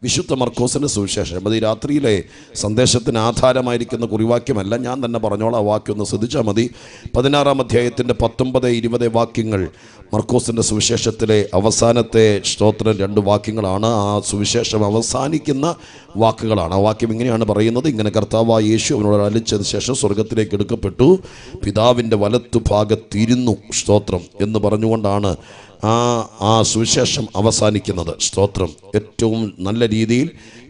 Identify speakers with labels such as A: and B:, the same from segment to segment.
A: വിശുദ്ധ മർക്കോസിൻ്റെ സുവിശേഷം. അത് ഈ രാത്രിയിലെ സന്ദേശത്തിന് ആധാരമായിരിക്കുന്ന കുറിവാക്യമല്ല, ഞാൻ തന്നെ പറഞ്ഞോളാം. ആ വാക്യം ഒന്ന് ശ്രദ്ധിച്ചാൽ മതി. 16-ാം അധ്യായത്തിൻ്റെ 19-20 വാക്യങ്ങൾ മർക്കോസിൻ്റെ സുവിശേഷത്തിലെ അവസാനത്തെ സ്തോത്രം 2 വാക്യങ്ങളാണ്. ആ സുവിശേഷം അവസാനിക്കുന്ന വാക്കുകളാണ്. ആ വാക്യം ഇങ്ങനെയാണ് പറയുന്നത്: ഇങ്ങനെ കർത്താവായ യേശു അവനോട് അരുളിച്ചതിന് ശേഷം സ്വർഗത്തിലേക്ക് എടുക്കപ്പെട്ടു, പിതാവിൻ്റെ വലത്തുഭാഗത്തിരുന്നു സ്തോത്രം എന്ന് പറഞ്ഞുകൊണ്ടാണ് ആ സുവിശേഷം അവസാനിക്കുന്നത്. സ്തോത്രം. ഏറ്റവും നല്ല രീതിയിൽ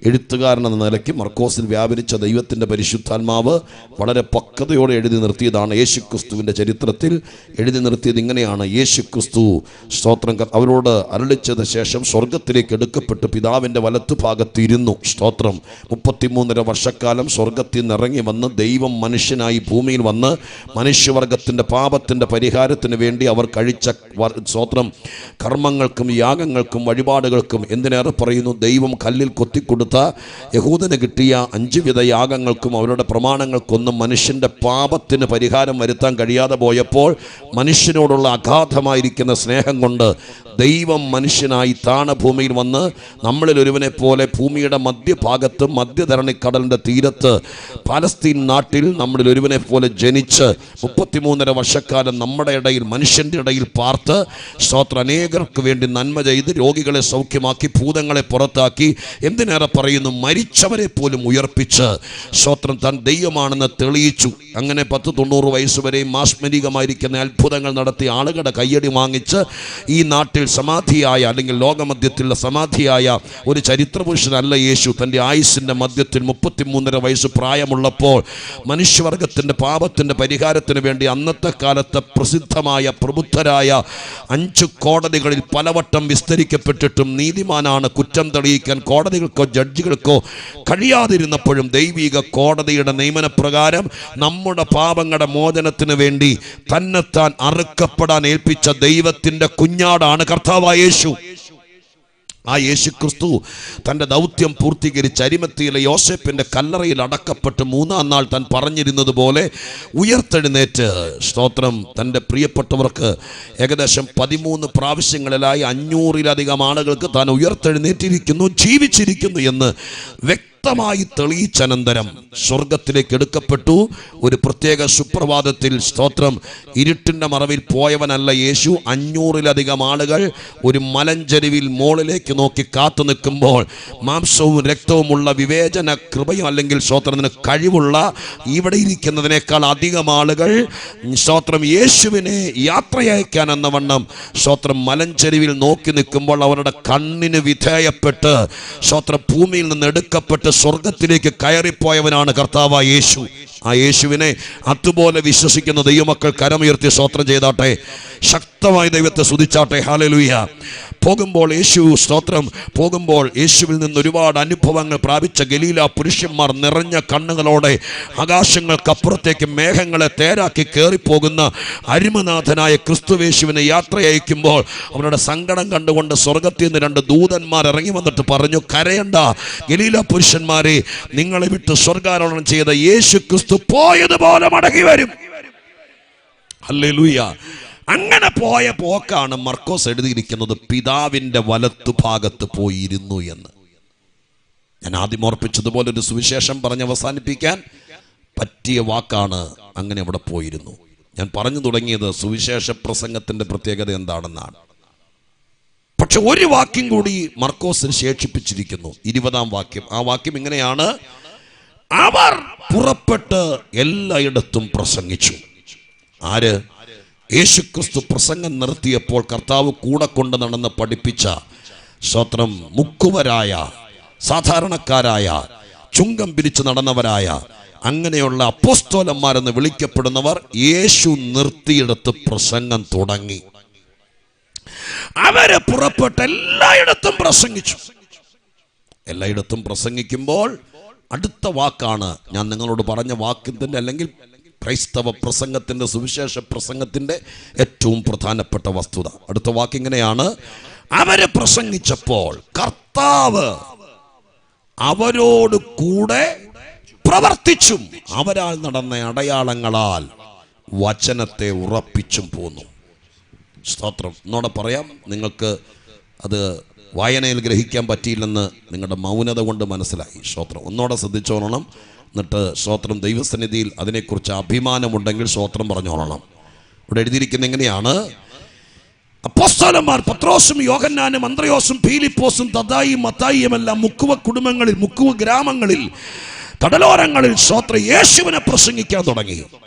A: എഴുത്തുകാരൻ എന്ന നിലയ്ക്ക് മർക്കോസിൽ വ്യാപരിച്ച ദൈവത്തിൻ്റെ പരിശുദ്ധാത്മാവ് വളരെ പക്വതയോടെ എഴുതി നിർത്തിയതാണ്. യേശുക്രിസ്തുവിൻ്റെ ചരിത്രത്തിൽ എഴുതി നിർത്തിയത് ഇങ്ങനെയാണ്: യേശുക്രിസ്തു സ്തോത്രം അവരോട് അരുളിച്ചതിന് ശേഷം സ്വർഗത്തിലേക്ക് എടുക്കപ്പെട്ട് പിതാവിൻ്റെ വലത്തുഭാഗത്തിരുന്നു. സ്തോത്രം. 33.5 വർഷക്കാലം സ്വർഗത്തിൽ നിന്ന് ഇറങ്ങി വന്ന് ദൈവം മനുഷ്യനായി ഭൂമിയിൽ വന്ന് മനുഷ്യവർഗത്തിൻ്റെ പാപത്തിൻ്റെ പരിഹാരത്തിന് വേണ്ടി അവർ കഴിച്ച സ്തോത്രം കർമ്മങ്ങൾക്കും യാഗങ്ങൾക്കും വഴിപാടുകൾക്കും, എന്തിനേറെ പറയുന്നു, ദൈവം കല്ലിൽ കൊത്തിക്കൊടുത്ത യഹൂദന് കിട്ടിയ 5 വിധ യാഗങ്ങൾക്കും അവരുടെ പ്രമാണങ്ങൾക്കൊന്നും മനുഷ്യൻ്റെ പാപത്തിന് പരിഹാരം വരുത്താൻ കഴിയാതെ പോയപ്പോൾ മനുഷ്യനോടുള്ള അഗാധമായിരിക്കുന്ന സ്നേഹം കൊണ്ട് ദൈവം മനുഷ്യനായി താണഭൂമിയിൽ വന്ന് നമ്മളിൽ ഒരുവനെ പോലെ ഭൂമിയുടെ മധ്യഭാഗത്ത് മധ്യധരണിക്കടലിൻ്റെ തീരത്ത് പാലസ്തീൻ നാട്ടിൽ നമ്മളിൽ ഒരുവനെ പോലെ ജനിച്ച് 33.5 വർഷക്കാലം നമ്മുടെ ഇടയിൽ, മനുഷ്യൻ്റെ ഇടയിൽ പാർത്ത് സ്തോത്രം അനേകർക്ക് വേണ്ടി നന്മ ചെയ്ത് രോഗികളെ സൗഖ്യമാക്കി ഭൂതങ്ങളെ പുറത്താക്കി, എന്തിനേറെ പറയുന്നു, മരിച്ചവരെ പോലും ഉയർപ്പിച്ച് സ്തോത്രം താൻ ദൈവമാണെന്ന് തെളിയിച്ചു. അങ്ങനെ 10-90 വയസ്സ് വരെയും മാസ്മരികമായിരിക്കുന്ന അത്ഭുതങ്ങൾ നടത്തി ആളുകളുടെ കയ്യടി വാങ്ങിച്ച് ഈ നാട്ടിൽ സമാധിയായ, അല്ലെങ്കിൽ ലോകമധ്യത്തിലുള്ള സമാധിയായ ഒരു ചരിത്രപുരുഷനല്ല യേശു. തൻ്റെ ആയുസ്സിൻ്റെ മധ്യത്തിൽ 33.5 വയസ്സ് പ്രായമുള്ളപ്പോൾ മനുഷ്യവർഗത്തിൻ്റെ പാപത്തിൻ്റെ പരിഹാരത്തിന് വേണ്ടി അന്നത്തെ കാലത്തെ പ്രസിദ്ധമായ പ്രബുദ്ധരായ 5 കോടതികളിൽ പലവട്ടം വിസ്തരിക്കപ്പെട്ടിട്ടും നീതിമാനാണ്, കുറ്റം തെളിയിക്കാൻ കോടതികൾക്കോ ജഡ്ജികൾക്കോ കഴിയാതിരുന്നപ്പോഴും ദൈവിക കോടതിയുടെ നിയമനപ്രകാരം നമ്മുടെ പാപങ്ങളുടെ മോചനത്തിന് വേണ്ടി തന്നെത്താൻ അറുക്കപ്പെടാൻ ഏൽപ്പിച്ച ദൈവത്തിൻ്റെ കുഞ്ഞാടാണ് കർത്താവായ യേശു. ആ യേശുക്രിസ്തു തൻ്റെ ദൗത്യം പൂർത്തീകരിച്ച് അരിമത്തിയിലെ യോസേപ്പിൻ്റെ കല്ലറയിൽ അടക്കപ്പെട്ട് 3-ാം നാൾ താൻ പറഞ്ഞിരുന്നത് പോലെ ഉയർത്തെഴുന്നേറ്റ് സ്തോത്രം തൻ്റെ പ്രിയപ്പെട്ടവർക്ക് ഏകദേശം 13 പ്രാവശ്യങ്ങളിലായി 500-ലധികം ആളുകൾക്ക് താൻ ഉയർത്തെഴുന്നേറ്റിരിക്കുന്നു, ജീവിച്ചിരിക്കുന്നു എന്ന് വ്യക്തമായി തെളിയിച്ചനന്തരം സ്വർഗത്തിലേക്ക് എടുക്കപ്പെട്ടു. ഒരു പ്രത്യേക സുപ്രഭാതത്തിൽ സ്തോത്രം ഇരുട്ടിൻ്റെ മറവിൽ പോയവനല്ല യേശു. 500-ലധികം ആളുകൾ ഒരു മലഞ്ചരിവിൽ മോളിലേക്ക് നോക്കി കാത്തു നിൽക്കുമ്പോൾ മാംസവും രക്തവുമുള്ള വിവേചന കൃപയും അല്ലെങ്കിൽ സ്തോത്രത്തിന് കഴിവുള്ള ഇവിടെ ഇരിക്കുന്നതിനേക്കാൾ അധികം ആളുകൾ സ്തോത്രം യേശുവിനെ യാത്രയയക്കാൻ എന്ന വണ്ണം സ്തോത്രം മലഞ്ചരിവിൽ നോക്കി നിൽക്കുമ്പോൾ അവരുടെ കണ്ണിന് വിധേയപ്പെട്ട് സ്തോത്രം ഭൂമിയിൽ നിന്ന് എടുക്കപ്പെട്ട് സ്വർഗത്തിലേക്ക് കയറിപ്പോയവനാണ് കർത്താവായ യേശു. ആ യേശുവിനെ അതുപോലെ വിശ്വസിക്കുന്ന ദൈവമക്കൾ കരമുയർത്തി സ്തോത്രം ചെയ്താട്ടെ, ശക്തമായി ദൈവത്തെ സ്തുതിച്ചാട്ടെ. ഹല്ലേലൂയ. പോകുമ്പോൾ യേശു സ്തോത്രം പോകുമ്പോൾ യേശുവിൽ നിന്ന് ഒരുപാട് അനുഭവങ്ങൾ പ്രാപിച്ച ഗലീല പുരുഷന്മാർ നിറഞ്ഞ കണ്ണുകളോടെ ആകാശങ്ങൾക്കപ്പുറത്തേക്ക് മേഘങ്ങളെ തേരാക്കി കയറിപ്പോകുന്ന അരിമനാഥനായ ക്രിസ്തുവേശുവിനെ യാത്രയയക്കുമ്പോൾ അവരുടെ സങ്കടം കണ്ടുകൊണ്ട് സ്വർഗത്തിൽ നിന്ന് 2 ദൂതന്മാർ ഇറങ്ങി വന്നിട്ട് പറഞ്ഞു, കരയണ്ട ഗലീല പുരുഷന്മാരെ, നിങ്ങളെ വിട്ട് സ്വർഗാരോഹണം ചെയ്ത യേശു ക്രിസ്തു പോയതുപോലെ മടങ്ങി വരും. ഹല്ലേലൂയ. അങ്ങനെ പോയ പോക്കാണ് മർക്കോസ് എഴുതിയിരിക്കുന്നത്, പിതാവിൻ്റെ വലത്തുഭാഗത്ത് പോയിരുന്നു എന്ന്. ഞാൻ ആദ്യം ഓർപ്പിച്ചതുപോലെ ഒരു സുവിശേഷം പറഞ്ഞ് അവസാനിപ്പിക്കാൻ പറ്റിയ വാക്കാണ് അങ്ങനെ അവിടെ പോയിരുന്നു. ഞാൻ പറഞ്ഞു തുടങ്ങിയത് സുവിശേഷ പ്രസംഗത്തിൻ്റെ പ്രത്യേകത എന്താണെന്നാണ്. പക്ഷെ ഒരു വാക്യം കൂടി മർക്കോസിന് ശേഷിപ്പിച്ചിരിക്കുന്നു, 20-ാം വാക്യം. ആ വാക്യം ഇങ്ങനെയാണ്: അവർ പുറപ്പെട്ട് എല്ലായിടത്തും പ്രസംഗിച്ചു. ആര്? യേശുക്രിസ്തു പ്രസംഗം നിർത്തിയപ്പോൾ കർത്താവ് കൂടെ കൊണ്ട് നടന്ന് പഠിപ്പിച്ച സ്തോത്രം മുക്കുവരായ, സാധാരണക്കാരായ, ചുങ്കം പിരിച്ചു നടന്നവരായ, അങ്ങനെയുള്ള അപ്പോസ്തലന്മാരെന്ന് വിളിക്കപ്പെടുന്നവർ യേശു നിർത്തിയെടുത്ത് പ്രസംഗം തുടങ്ങി. അവരെ പുറപ്പെട്ട് എല്ലായിടത്തും പ്രസംഗിച്ചു. എല്ലായിടത്തും പ്രസംഗിക്കുമ്പോൾ അടുത്ത വാക്കാണ് ഞാൻ നിങ്ങളോട് പറഞ്ഞ വാക്യത്തിൻ്റെ അല്ലെങ്കിൽ ക്രൈസ്തവ പ്രസംഗത്തിൻ്റെ, സുവിശേഷ പ്രസംഗത്തിൻ്റെ ഏറ്റവും പ്രധാനപ്പെട്ട വസ്തുത. അടുത്ത വാക്കിങ്ങനെയാണ്: അവരെ പ്രസംഗിച്ചപ്പോൾ കർത്താവ് അവരോട് കൂടെ പ്രവർത്തിച്ചും അവരാൽ നടന്ന അടയാളങ്ങളാൽ വചനത്തെ ഉറപ്പിച്ചും പോന്നു. സ്തോത്രം. എന്നോടെ പറയാം, നിങ്ങൾക്ക് അത് വായനയിൽ ഗ്രഹിക്കാൻ പറ്റിയില്ലെന്ന് നിങ്ങളുടെ മൗനത കൊണ്ട് മനസ്സിലായി. സ്തോത്രം. ഒന്നോടെ ശ്രദ്ധിച്ചോളണം. എന്നിട്ട് സ്തോത്രം ദൈവസന്നിധിയിൽ അതിനെക്കുറിച്ച് അഭിമാനമുണ്ടെങ്കിൽ സ്തോത്രം പറഞ്ഞോളണം. ഇവിടെ എഴുതിയിരിക്കുന്ന എങ്ങനെയാണ്? അപ്പോസ്തലന്മാർ പത്രോസും യോഹന്നാനും അന്ത്രയോസും ഫിലിപ്പോസും തദായിയും മത്തായിയുമെല്ലാം മുക്കുവ കുടുംബങ്ങളിൽ, മുക്കുവ ഗ്രാമങ്ങളിൽ, കടലോരങ്ങളിൽ സ്തോത്രം യേശുവിനെ പ്രസംഗിക്കാൻ തുടങ്ങി.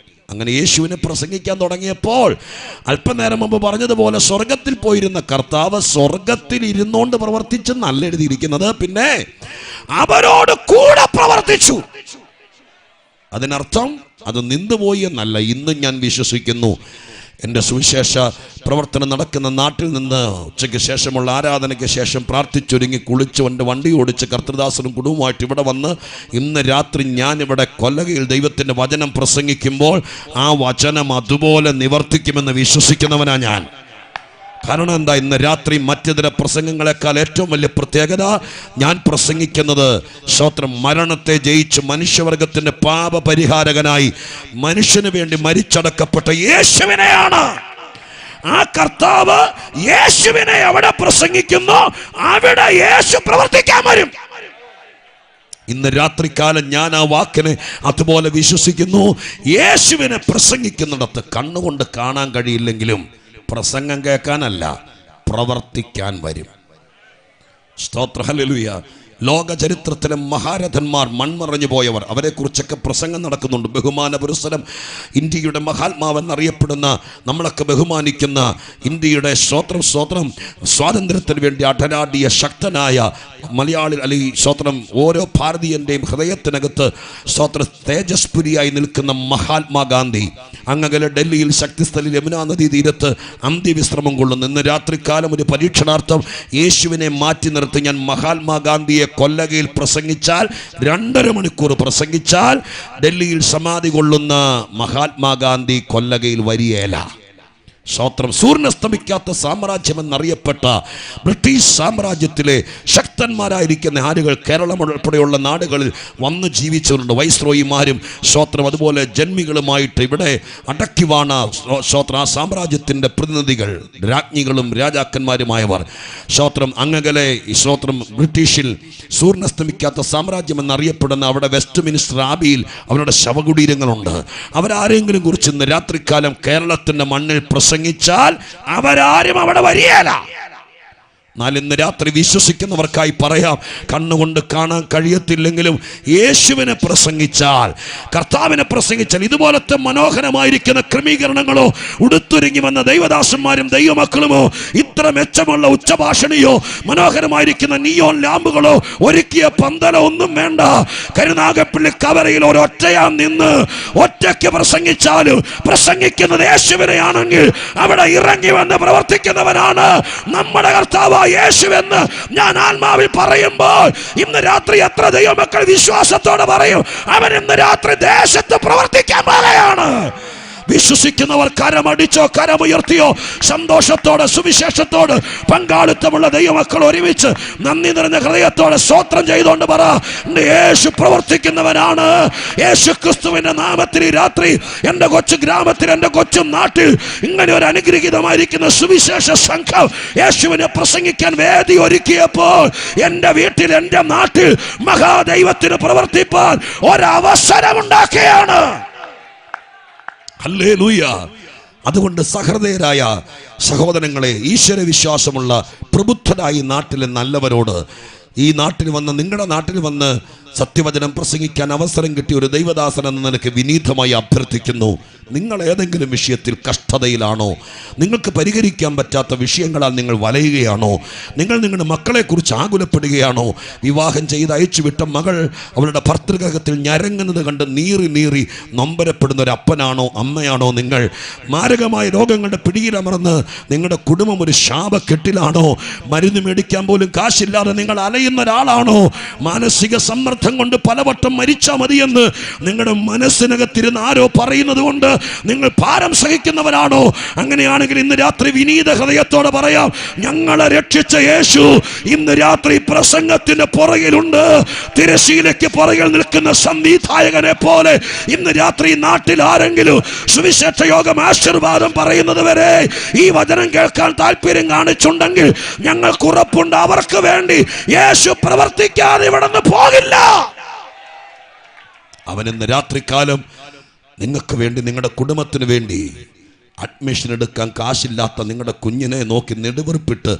A: അങ്ങനെ യേശുവിനെ പ്രസംഗിക്കാൻ തുടങ്ങിയപ്പോൾ അല്പനേരം മുമ്പ് പറഞ്ഞതുപോലെ സ്വർഗത്തിൽ പോയിരുന്ന കർത്താവ് സ്വർഗത്തിൽ ഇരുന്നുകൊണ്ട് പ്രവർത്തിച്ചെന്നല്ല എഴുതിയിരിക്കുന്നത്, പിന്നെ അവരോട് കൂടെ പ്രവർത്തിച്ചു. അതിനർത്ഥം അത് നിന്നുപോയി എന്നല്ല. ഇന്നും ഞാൻ വിശ്വസിക്കുന്നു, എൻ്റെ സുവിശേഷ പ്രവർത്തനം നടക്കുന്ന നാട്ടിൽ നിന്ന് ഉച്ചയ്ക്ക് ശേഷമുള്ള ആരാധനയ്ക്ക് ശേഷം പ്രാർത്ഥിച്ചൊരുങ്ങി കുളിച്ച് എൻ്റെ വണ്ടി ഓടിച്ച് കർത്തൃദാസനും കുടുംബമായിട്ട് ഇവിടെ വന്ന് ഇന്ന് രാത്രി ഞാനിവിടെ കൊല്ലകയിൽ ദൈവത്തിൻ്റെ വചനം പ്രസംഗിക്കുമ്പോൾ ആ വചനം അതുപോലെ നിവർത്തിക്കുമെന്ന് വിശ്വസിക്കുന്നവനാ ഞാൻ. കാരണം എന്താ? ഇന്ന് രാത്രി മറ്റിതര പ്രസംഗങ്ങളെക്കാൾ ഏറ്റവും വലിയ പ്രത്യേകത, ഞാൻ പ്രസംഗിക്കുന്നത് സ്തോത്രം മരണത്തെ ജയിച്ച് മനുഷ്യവർഗത്തിന്റെ പാപപരിഹാരകനായി മനുഷ്യന് വേണ്ടി മരിച്ചടക്കപ്പെട്ട യേശുവിനെയാണ്. ആ കർത്താവ് യേശുവിനെ എവിടെ പ്രസംഗിക്കുന്നു അവിടെ യേശു പ്രവർത്തിക്കാൻ വരും. ഇന്ന് രാത്രികാലം ഞാൻ ആ വാക്കിനെ അതുപോലെ വിശ്വസിക്കുന്നു. യേശുവിനെ പ്രസംഗിക്കുന്നിടത്ത് കണ്ണുകൊണ്ട് കാണാൻ കഴിയില്ലെങ്കിലും പ്രസംഗം കേൾക്കാനല്ല, പ്രവർത്തിക്കാൻ വരും. സ്തോത്ര ഹല്ലേലൂയ. ലോക ചരിത്രത്തിലെ മഹാരഥന്മാർ, മൺമറഞ്ഞു പോയവർ, അവരെക്കുറിച്ചൊക്കെ പ്രസംഗം നടക്കുന്നുണ്ട്. ബഹുമാന പുരസ്സരം ഇന്ത്യയുടെ മഹാത്മാവെന്നറിയപ്പെടുന്ന, നമ്മളൊക്കെ ബഹുമാനിക്കുന്ന ഇന്ത്യയുടെ സ്തോത്രം സ്വാതന്ത്ര്യത്തിന് വേണ്ടി അടരാടിയ ശക്തനായ മലയാളി അല്ലെങ്കിൽ സ്തോത്രം ഓരോ ഭാരതീയൻ്റെയും ഹൃദയത്തിനകത്ത് സ്തോത്ര തേജസ്പുരിയായി നിൽക്കുന്ന മഹാത്മാഗാന്ധി അങ്ങകലെ ഡൽഹിയിൽ ശക്തിസ്ഥലിൽ യമുനാ നദീ തീരത്ത് അന്ത്യവിശ്രമം കൊള്ളുന്നു. ഇന്ന് രാത്രികാലം ഒരു പരീക്ഷണാർത്ഥം യേശുവിനെ മാറ്റി നിർത്തി ഞാൻ മഹാത്മാഗാന്ധിയെ കൊല്ലകയിൽ പ്രസംഗിച്ചാൽ 2.5 മണിക്കൂർ പ്രസംഗിച്ചാൽ ഡൽഹിയിൽ സമാധി കൊള്ളുന്ന മഹാത്മാഗാന്ധി കൊല്ലകയിൽ വരികയില്ല. സ്തോത്രം. സൂര്യനസ്തമിക്കാത്ത സാമ്രാജ്യമെന്നറിയപ്പെട്ട ബ്രിട്ടീഷ് സാമ്രാജ്യത്തിലെ ശക്തന്മാരായിരിക്കുന്ന ആളുകൾ കേരളം ഉൾപ്പെടെയുള്ള നാടുകളിൽ വന്ന് ജീവിച്ചവരുണ്ട്. വൈസ്രോയിമാരും സ്തോത്രം അതുപോലെ ജന്മികളുമായിട്ട് ഇവിടെ അടക്കി വാണ സ്തോത്രം ആ സാമ്രാജ്യത്തിൻ്റെ പ്രതിനിധികൾ, രാജ്ഞികളും രാജാക്കന്മാരുമായവർ. സ്തോത്രം അങ്ങകലെ സ്തോത്രം ബ്രിട്ടീഷിൽ സൂര്യനസ്തമിക്കാത്ത സാമ്രാജ്യമെന്നറിയപ്പെടുന്ന അവിടെ വെസ്റ്റ് മിനിസ്റ്റർ ആബിയിൽ അവരുടെ ശവകുടീരങ്ങളുണ്ട്. അവരാരെങ്കിലും കുറിച്ച് ഇന്ന് രാത്രികാലം കേരളത്തിൻ്റെ മണ്ണിൽ പ്രസംഗിച്ചാൽ അവരാരും അവിടെ വരികയില്ല. എന്നാൽ ഇന്ന് രാത്രി വിശ്വസിക്കുന്നവർക്കായി പറയാം, കണ്ണുകൊണ്ട് കാണാൻ കഴിയത്തില്ലെങ്കിലും യേശുവിനെ പ്രസംഗിച്ചാൽ, കർത്താവിനെ പ്രസംഗിച്ചാൽ ഇതുപോലത്തെ മനോഹരമായിരിക്കുന്ന ക്രമീകരണങ്ങളോ ഉടുത്തൊരുങ്ങി വന്ന ദൈവദാസന്മാരും ദൈവമക്കളുമോ ഇത്ര മെച്ചമുള്ള ഉച്ചഭാഷണിയോ മനോഹരമായിരിക്കുന്ന നിയോൺ ലാമ്പുകളോ ഒരുക്കിയ പന്തലോ ഒന്നും വേണ്ട. കരുനാഗപ്പള്ളി കവരയിൽ ഒരൊറ്റയാൻ നിന്ന് ഒറ്റയ്ക്ക് പ്രസംഗിച്ചാലും പ്രസംഗിക്കുന്നത് യേശുവിനെയാണെങ്കിൽ അവിടെ ഇറങ്ങി വന്ന് പ്രവർത്തിക്കുന്നവനാണ് നമ്മുടെ കർത്താവ് യേശുവെന്ന് ഞാൻ ആത്മാവിൽ പറയുമ്പോൾ ഇന്ന് രാത്രി എത്ര ദൈവമക്കൾ വിശ്വാസത്തോടെ പറയും, അവൻ ഇന്ന് രാത്രി ദേശത്ത് പ്രവർത്തിക്കാൻ പോവുകയാണ്. വിശ്വസിക്കുന്നവർ കരമടിച്ചോ കരമുയർത്തിയോ സന്തോഷത്തോടെ സുവിശേഷത്തോട് പങ്കാളിത്തമുള്ള ദൈവമക്കൾ ഒരുമിച്ച് നന്ദി നിറഞ്ഞ ഹൃദയത്തോടെ സ്തോത്രം ചെയ്തുകൊണ്ട് പറ, യേശു പ്രവർത്തിക്കുന്നവനാണ്. യേശു ക്രിസ്തുവിന്റെ നാമത്തിൽ ഈ രാത്രി എൻ്റെ കൊച്ചു ഗ്രാമത്തിൽ, എൻ്റെ കൊച്ചു നാട്ടിൽ ഇങ്ങനെ ഒരു അനുഗ്രഹീതമായിരിക്കുന്ന സുവിശേഷ സംഘം യേശുവിനെ പ്രസംഗിക്കാൻ വേദി ഒരുക്കിയപ്പോൾ എൻ്റെ വീട്ടിൽ, എൻ്റെ നാട്ടിൽ മഹാദൈവത്തിന് പ്രവർത്തിപ്പാൻ ഒരവസരമുണ്ടാക്കുകയാണ്. ഹല്ലേലൂയ. അതുകൊണ്ട് സഹൃദയരായ സഹോദരങ്ങളെ, ഈശ്വര വിശ്വാസമുള്ള പ്രബുദ്ധരായ നാട്ടിലെ നല്ലവരോട്, ഈ നാട്ടിൽ വന്ന്, നിങ്ങളുടെ നാട്ടിൽ വന്ന് സത്യവചനം പ്രസംഗിക്കാൻ അവസരം കിട്ടിയ ഒരു ദൈവദാസൻ എന്ന നിലയ്ക്ക് വിനീതമായി അഭ്യർത്ഥിക്കുന്നു, നിങ്ങൾ ഏതെങ്കിലും വിഷയത്തിൽ കഷ്ടതയിലാണോ, നിങ്ങൾക്ക് പരിഹരിക്കാൻ പറ്റാത്ത വിഷയങ്ങളാൽ നിങ്ങൾ വലയുകയാണോ, നിങ്ങൾ നിങ്ങളുടെ മക്കളെക്കുറിച്ച് ആകുലപ്പെടുകയാണോ, വിവാഹം ചെയ്ത് അയച്ചുവിട്ട മകൾ അവളുടെ ഭർതൃഗ്രഹത്തിൽ ഞരങ്ങുന്നത് കണ്ട് നീറി നൊമ്പരപ്പെടുന്ന ഒരു അപ്പനാണോ അമ്മയാണോ നിങ്ങൾ, മാരകമായ രോഗങ്ങളുടെ പിടിയിലമർന്ന് നിങ്ങളുടെ കുടുംബം ഒരു ശാപക്കെട്ടിലാണോ, മരുന്ന് മേടിക്കാൻ പോലും കാശില്ലാതെ നിങ്ങൾ അലയുന്ന ഒരാളാണോ, മാനസിക സമ്മർദ്ദം സമ്മർദ്ദം കൊണ്ട് പലവട്ടം മരിച്ചാൽ മതിയെന്ന് നിങ്ങളുടെ മനസ്സിനകത്തിരുന്ന് ആരോ പറയുന്നത് കൊണ്ട് നിങ്ങൾ ഭാരം സഹിക്കുന്നവരാണോ? അങ്ങനെയാണെങ്കിൽ ഇന്ന് രാത്രി വിനീത ഹൃദയത്തോടെ പറയാം, ഞങ്ങളെ രക്ഷിച്ച യേശു ഇന്ന് രാത്രി പ്രസംഗത്തിന്റെ പുറകിലുണ്ട്. തിരശീലയ്ക്ക് പുറകിൽ നിൽക്കുന്ന സംവിധായകനെ പോലെ ഇന്ന് രാത്രി നാട്ടിൽ ആരെങ്കിലും സുവിശേഷ യോഗം ആശീർവാദം പറയുന്നത് വരെ ഈ വചനം കേൾക്കാൻ താല്പര്യം കാണിച്ചുണ്ടെങ്കിൽ ഞങ്ങൾക്ക് ഉറപ്പുണ്ട്, അവർക്ക് വേണ്ടി യേശു പ്രവർത്തിക്കാതെ ഇവിടെ നിന്ന് പോകില്ല. അവൻ ഇന്ന് രാത്രികാലം നിങ്ങൾക്ക് വേണ്ടി, നിങ്ങളുടെ കുടുംബത്തിന് വേണ്ടി അഡ്മിഷൻ എടുക്കാൻ കാശില്ലാത്ത നിങ്ങളുടെ കുഞ്ഞിനെ നോക്കി നെടുവീർപ്പിട്ട്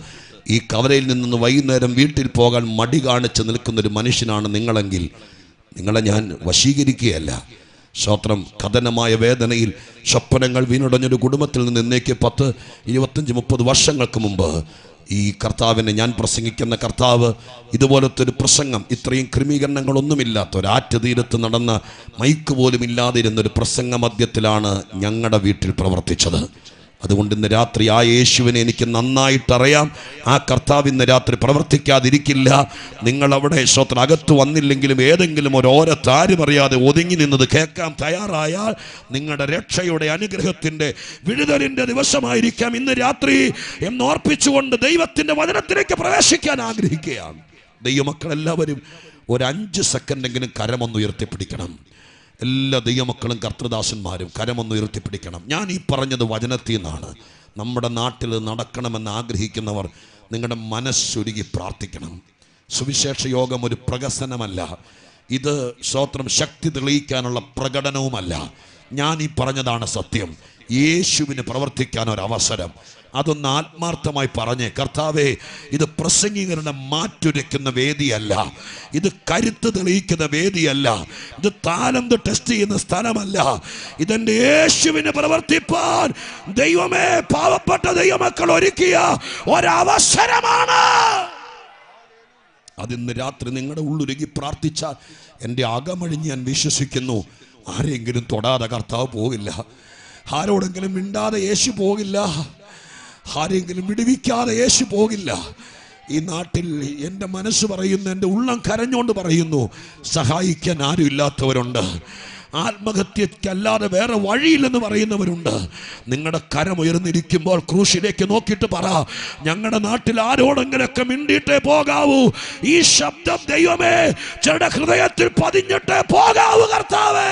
A: ഈ കവലയിൽ നിന്ന് വൈകുന്നേരം വീട്ടിൽ പോകാൻ മടി കാണിച്ച് നിൽക്കുന്നൊരു മനുഷ്യനാണ് നിങ്ങളെങ്കിൽ നിങ്ങളെ ഞാൻ വശീകരിക്കുകയല്ല. സ്തോത്രം. കഥനമായ വേദനയിൽ സ്വപ്നങ്ങൾ വീണുടഞ്ഞൊരു കുടുംബത്തിൽ നിന്ന് ഇന്നേക്ക് 10, 25, 30 വർഷങ്ങൾക്ക് മുമ്പ് ഈ കർത്താവിനെ, ഞാൻ പ്രസംഗിക്കുന്ന കർത്താവ്, ഇതുപോലത്തെ ഒരു പ്രസംഗം, ഇത്രയും ക്രമീകരണങ്ങളൊന്നുമില്ലാത്ത ഒരാറ്റ് തീരത്ത് നടന്ന മൈക്ക് പോലും ഇല്ലാതിരുന്നൊരു പ്രസംഗ മധ്യത്തിലാണ് ഞങ്ങളുടെ വീട്ടിൽ പ്രവർത്തിച്ചത്. അതുകൊണ്ട് ഇന്ന് രാത്രി ആ യേശുവിനെ എനിക്ക് നന്നായിട്ടറിയാം. ആ കർത്താവ് ഇന്ന് രാത്രി പ്രവർത്തിക്കാതിരിക്കില്ല. നിങ്ങളവിടെ സ്തോത്രം അകത്ത് വന്നില്ലെങ്കിലും ഏതെങ്കിലും ഒരോരത്ത് ആരും അറിയാതെ ഒതുങ്ങി നിന്നത് കേൾക്കാൻ തയ്യാറായാൽ നിങ്ങളുടെ രക്ഷയുടെ അനുഗ്രഹത്തിൻ്റെ വിടുതലിൻ്റെ ദിവസമായിരിക്കാം ഇന്ന് രാത്രി എന്നോർപ്പിച്ചുകൊണ്ട് ദൈവത്തിൻ്റെ വചനത്തിലേക്ക് പ്രവേശിക്കാൻ ആഗ്രഹിക്കുകയാണ്. ദൈവമക്കളെല്ലാവരും ഒരു 5 സെക്കൻഡെങ്കിലും കരമൊന്ന് ഉയർത്തിപ്പിടിക്കണം. എല്ലാ ദൈവമക്കളും കർത്തൃദാസന്മാരും കരമൊന്ന് ഉയർത്തിപ്പിടിക്കണം. ഞാൻ ഈ പറഞ്ഞത് വചനത്തിൽ നിന്നാണ്. നമ്മുടെ നാട്ടിൽ നടക്കണമെന്ന് ആഗ്രഹിക്കുന്നവർ നിങ്ങളുടെ മനസ്സൊരുക്കി പ്രാർത്ഥിക്കണം. സുവിശേഷ യോഗം ഒരു പ്രഹസനമല്ല. ഇത് സ്തോത്രം ശക്തി തെളിയിക്കാനുള്ള പ്രകടനവുമല്ല. ഞാൻ ഈ പറഞ്ഞതാണ് സത്യം. യേശുവിന് പ്രവർത്തിക്കാൻ ഒരവസരം. അതൊന്ന് ആത്മാർത്ഥമായി പറഞ്ഞേ, കർത്താവേ, ഇത് പ്രസംഗികരുടെ മാറ്റുരയ്ക്കുന്ന വേദിയല്ല, ഇത് കരുത്ത് തെളിയിക്കുന്ന വേദിയല്ല, ഇത് താലന്ത് ടെസ്റ്റ് ചെയ്യുന്ന സ്ഥലമല്ല. ഇതെൻ്റെ യേശുവിന് പ്രവർത്തിപ്പാൻ ദൈവമേ പാവപ്പെട്ട ദൈവമക്കൾ ഒരുക്കിയ ഒരവസരമാണ്. അതിന്ന് രാത്രി നിങ്ങളുടെ ഉള്ളുരുകി പ്രാർത്ഥിച്ചാൽ എൻ്റെ അകമഴിഞ്ഞ് ഞാൻ വിശ്വസിക്കുന്നു, ആരെങ്കിലും തൊടാതെ കർത്താവ് പോകില്ല, ആരോടെങ്കിലും മിണ്ടാതെ യേശു പോകില്ല, ആരെങ്കിലും വിടുവിക്കാതെ യേശു പോകില്ല. ഈ നാട്ടിൽ എൻ്റെ മനസ്സ് പറയുന്നു, എൻ്റെ ഉള്ളം കരഞ്ഞുകൊണ്ട് പറയുന്നു, സഹായിക്കാൻ ആരും ഇല്ലാത്തവരുണ്ട്, ആത്മഹത്യക്കല്ലാതെ വേറെ വഴിയില്ലെന്ന് പറയുന്നവരുണ്ട്. നിങ്ങളുടെ കരമുയർന്നിരിക്കുമ്പോൾ ക്രൂശിലേക്ക് നോക്കിയിട്ട് പറ, ഞങ്ങളുടെ നാട്ടിൽ ആരോടെങ്കിലൊക്കെ മിണ്ടിയിട്ടേ പോകാവൂ. ഈ ശബ്ദം ദൈവമേ ചിലരുടെ ഹൃദയത്തിൽ പതിഞ്ഞിട്ടേ പോകാവൂ. കർത്താവേ,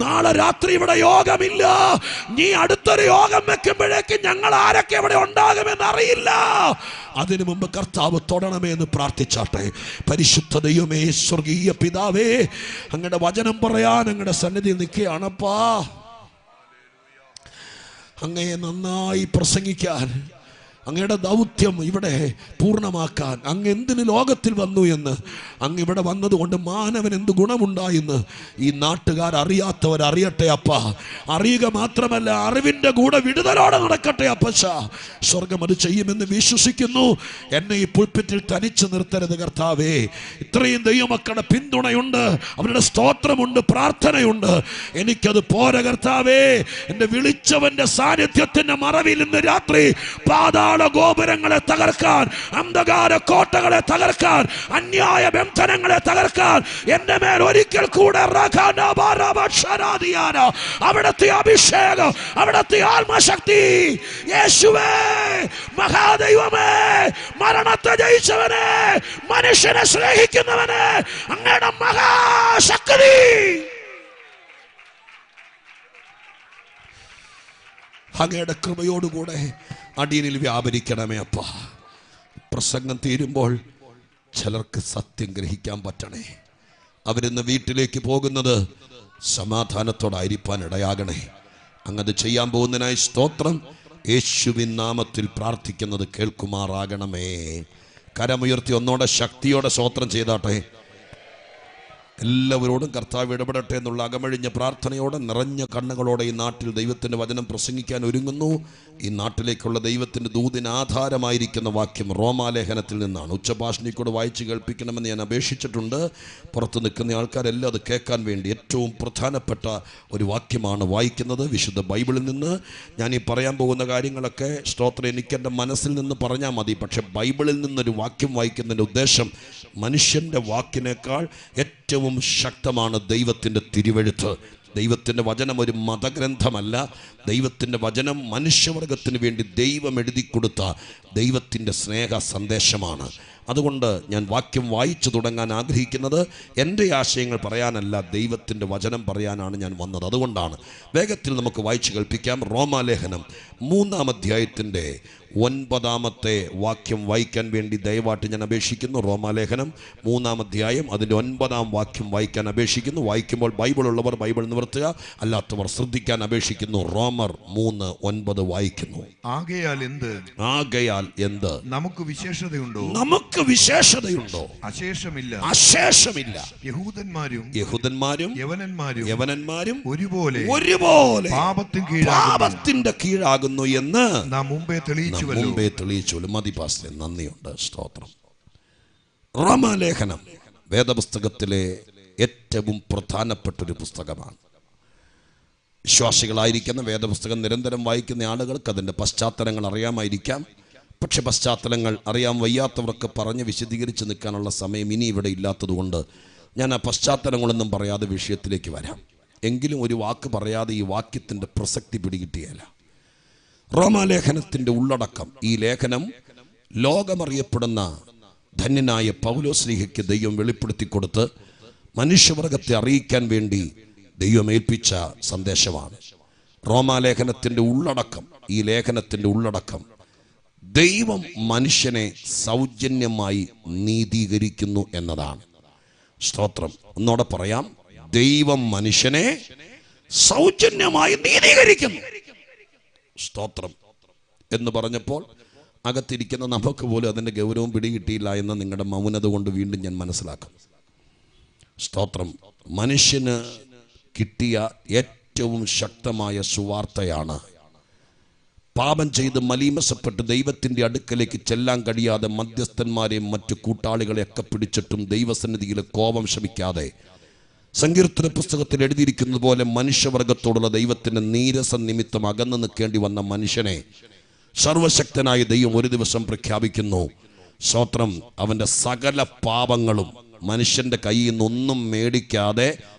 A: നാളെ രാത്രി ഇവിടെ യോഗമില്ല, നീ അടുത്തൊരു യോഗം വെക്കുമ്പോഴേക്കും ഞങ്ങൾ ആരൊക്കെ ഇവിടെ ഉണ്ടാകുമെന്ന് അറിയില്ല. അതിനു മുമ്പ് കർത്താവ് തൊടണമേ എന്ന് പ്രാർത്ഥിച്ചാട്ടെ. പരിശുദ്ധ ദൈവമേ, സ്വർഗീയ പിതാവേ, അങ്ങയുടെ വചനം പറയാൻ അങ്ങയുടെ സന്നിധി നിൽക്കുകയാണപ്പാ. അങ്ങയെ നന്നായി പ്രസംഗിക്കാൻ, അങ്ങയുടെ ദൗത്യം ഇവിടെ പൂർണ്ണമാക്കാൻ അങ്ങ് എന്തിന് ലോകത്തിൽ വന്നു എന്ന്, അങ്ങ് ഇവിടെ വന്നതുകൊണ്ട് മാനവൻ എന്ത് ഗുണമുണ്ടായെന്ന് ഈ നാട്ടുകാർ അറിയാത്തവരറിയട്ടെ അപ്പ. അറിയുക മാത്രമല്ല, അറിവിൻ്റെ കൂടെ വിടുതലോടെ നടക്കട്ടെ അപ്പച്ച. സ്വർഗം അത് ചെയ്യുമെന്ന് വിശ്വസിക്കുന്നു. എന്നെ ഈ പുൽപ്പിറ്റിൽ തനിച്ച് നിർത്തരുത് കർത്താവേ. ഇത്രയും ദൈവമക്കളുടെ പിന്തുണയുണ്ട്, അവരുടെ സ്തോത്രമുണ്ട്, പ്രാർത്ഥനയുണ്ട്. എനിക്കത് പോര കർത്താവേ. എന്നെ വിളിച്ചവന്റെ സാന്നിധ്യത്തിന്റെ മറവിൽ ഇന്ന് രാത്രി പാതാള ഗോപുരങ്ങളെ തകർക്കാൻ, അന്ധകാര കോട്ടകളെ തകർക്കാൻ, അന്യായ ബന്ധനങ്ങളെ തകർക്കാൻ എന്റെ മേൽ ഒരിക്കൽ കൂടെ അവിടുത്തെ അഭിഷേകം, അവിടുത്തെ ആത്മശക്തി. യേശുവേ, മഹാദൈവമേ, മരണത്തെ ജയിച്ചവനെ, മനുഷ്യനെ സ്നേഹിക്കുന്നവനെ, അങ്ങയുടെ മഹാശക്തി അങ്ങയുടെ കൃപയോടുകൂടെ അടിയനിൽ വ്യാപരിക്കണമേ അപ്പ. പ്രസംഗം തീരുമ്പോൾ ചിലർക്ക് സത്യം ഗ്രഹിക്കാൻ പറ്റണേ. അവരിന്ന് വീട്ടിലേക്ക് പോകുന്നത് സമാധാനത്തോടായിരിക്കാൻ ഇടയാകണേ. അങ്ങത് ചെയ്യാൻ പോകുന്നതിനായി സ്തോത്രം. യേശുവിൻ നാമത്തിൽ പ്രാർത്ഥിക്കുന്നത് കേൾക്കുമാറാകണമേ. കരമുയർത്തി ഒന്നോടെ ശക്തിയോടെ സ്തോത്രം ചെയ്താട്ടെ. എല്ലാവരോടും കർത്താവ് ഇടപെടട്ടെ എന്നുള്ള അകമഴിഞ്ഞ പ്രാർത്ഥനയോടെ നിറഞ്ഞ കണ്ണുകളോടെ ഈ നാട്ടിൽ ദൈവത്തിൻ്റെ വചനം പ്രസംഗിക്കാൻ ഒരുങ്ങുന്നു. ഈ നാട്ടിലേക്കുള്ള ദൈവത്തിൻ്റെ ദൂതിന് ആധാരമായിരിക്കുന്ന വാക്യം റോമാലേഖനത്തിൽ നിന്നാണ്. ഉച്ചഭാഷണിക്കൂടെ വായിച്ച് കേൾപ്പിക്കണമെന്ന് ഞാൻ അപേക്ഷിച്ചിട്ടുണ്ട്. പുറത്ത് നിൽക്കുന്ന ആൾക്കാരെല്ലാം അത് കേൾക്കാൻ വേണ്ടി ഏറ്റവും പ്രധാനപ്പെട്ട ഒരു വാക്യമാണ് വായിക്കുന്നത് വിശുദ്ധ ബൈബിളിൽ നിന്ന്. ഞാൻ ഈ പറയാൻ പോകുന്ന കാര്യങ്ങളൊക്കെ സ്തോത്രം എനിക്കെൻ്റെ മനസ്സിൽ നിന്ന് പറഞ്ഞാൽ മതി. പക്ഷെ ബൈബിളിൽ നിന്നൊരു വാക്യം വായിക്കുന്നതിൻ്റെ ഉദ്ദേശം മനുഷ്യൻ്റെ വാക്കിനേക്കാൾ ഏറ്റവും ഏറ്റവും ശക്തമാണ് ദൈവത്തിൻ്റെ തിരുവെഴുത്ത്. ദൈവത്തിൻ്റെ വചനം ഒരു മതഗ്രന്ഥമല്ല. ദൈവത്തിൻ്റെ വചനം മനുഷ്യവർഗത്തിന് വേണ്ടി ദൈവം എഴുതി കൊടുത്ത ദൈവത്തിൻ്റെ സ്നേഹ സന്ദേശമാണ്. അതുകൊണ്ട് ഞാൻ വാക്യം വായിച്ചു തുടങ്ങാൻ ആഗ്രഹിക്കുന്നത് എൻ്റെ ആശയങ്ങൾ പറയാനല്ല, ദൈവത്തിൻ്റെ വചനം പറയാനാണ് ഞാൻ വന്നത്. അതുകൊണ്ടാണ് വേഗത്തിൽ നമുക്ക് വായിച്ചു കേൾപ്പിക്കാം. റോമാലേഖനം 3-ാം അധ്യായത്തിൻ്റെ 9-ാമത്തെ വാക്യം വായിക്കാൻ വേണ്ടി ദയവായിട്ട് ഞാൻ അപേക്ഷിക്കുന്നു. റോമാലേഖനം 3-ാം അധ്യായം അതിൻ്റെ 9-ാം വാക്യം വായിക്കാൻ അപേക്ഷിക്കുന്നു. വായിക്കുമ്പോൾ ബൈബിൾ ഉള്ളവർ ബൈബിൾ നിവർത്തുക, അല്ലാത്തവർ ശ്രദ്ധിക്കാൻ അപേക്ഷിക്കുന്നു. റോമർ 3:9 വായിക്കുന്നു.
B: ആകയാൽ എന്ത് നമുക്ക് വിശേഷതയുണ്ടോ? അശേഷമില്ല. യഹൂദന്മാരും യവനന്മാരും ഒരുപോലെ
A: പാപത്തിന്റെ കീഴാകുന്നു എന്ന്
B: നാം മുമ്പേ തെളിയിച്ചു.
A: മതി പാസ്റ്റർ, നന്ദിയുണ്ട്, സ്തോത്രം. റോമാലേഖനം വേദപുസ്തകത്തിലെ ഏറ്റവും പ്രധാനപ്പെട്ടൊരു പുസ്തകമാണ്. വിശ്വാസികളായിരിക്കുന്ന വേദപുസ്തകം നിരന്തരം വായിക്കുന്ന ആളുകൾക്ക് അതിൻ്റെ പശ്ചാത്തലങ്ങൾ അറിയാമായിരിക്കാം. പക്ഷെ പശ്ചാത്തലങ്ങൾ അറിയാൻ വയ്യാത്തവർക്ക് പറഞ്ഞ് വിശദീകരിച്ച് നിൽക്കാനുള്ള സമയം ഇനി ഇവിടെ ഇല്ലാത്തതുകൊണ്ട് ഞാൻ ആ പശ്ചാത്തലങ്ങളൊന്നും പറയാതെ വിഷയത്തിലേക്ക് വരാം. എങ്കിലും ഒരു വാക്ക് പറയാതെ ഈ വാക്യത്തിൻ്റെ പ്രസക്തി പിടികിട്ടിയല്ല. റോമാലേഖനത്തിൻ്റെ ഉള്ളടക്കം, ഈ ലേഖനം ലോകമറിയപ്പെടുന്ന ധന്യനായ പൗലോസ്ലീഹയ്ക്ക് ദൈവം വെളിപ്പെടുത്തി കൊടുത്ത് മനുഷ്യവർഗത്തെ അറിയിക്കാൻ വേണ്ടി ദൈവം ഏൽപ്പിച്ച സന്ദേശമാണ്. റോമാലേഖനത്തിൻ്റെ ഉള്ളടക്കം, ഈ ലേഖനത്തിൻ്റെ ഉള്ളടക്കം, ദൈവം മനുഷ്യനെ സൗജന്യമായി നീതീകരിക്കുന്നു എന്നതാണ്. സ്തോത്രം. ഒന്നോടെ പറയാം, ദൈവം മനുഷ്യനെ സൗജന്യമായി നീതീകരിക്കുന്നു. സ്തോത്രം എന്ന് പറഞ്ഞപ്പോൾ അകത്തിരിക്കുന്ന നമുക്ക് പോലും അതിൻ്റെ ഗൗരവം പിടികിട്ടിയില്ല എന്ന് നിങ്ങളുടെ മൗനത കൊണ്ട് വീണ്ടും ഞാൻ മനസ്സിലാക്കും. സ്തോത്രം. മനുഷ്യന് കിട്ടിയ ഏറ്റവും ശക്തമായ സുവാർത്തയാണ്. പാപം ചെയ്ത് മലീമസപ്പെട്ട് ദൈവത്തിൻ്റെ അടുക്കലേക്ക് ചെല്ലാൻ കഴിയാതെ മധ്യസ്ഥന്മാരെയും മറ്റു കൂട്ടാളികളെയൊക്കെ പിടിച്ചിട്ടും ദൈവസന്നിധിയിൽ കോപം ശമിക്കാതെ സങ്കീർത്തന പുസ്തകത്തിൽ എഴുതിയിരിക്കുന്നത് പോലെ മനുഷ്യവർഗത്തോടുള്ള ദൈവത്തിൻ്റെ നീരസ നിമിത്തം അകന്നു നിൽക്കേണ്ടി വന്ന മനുഷ്യനെ സർവശക്തനായ ദൈവം ഒരു ദിവസം പ്രഖ്യാപിക്കുന്നു. സ്തോത്രം. അവൻ്റെ സകല പാപങ്ങളും മനുഷ്യൻ്റെ കയ്യിൽ നിന്നൊന്നും മേടിക്കാതെ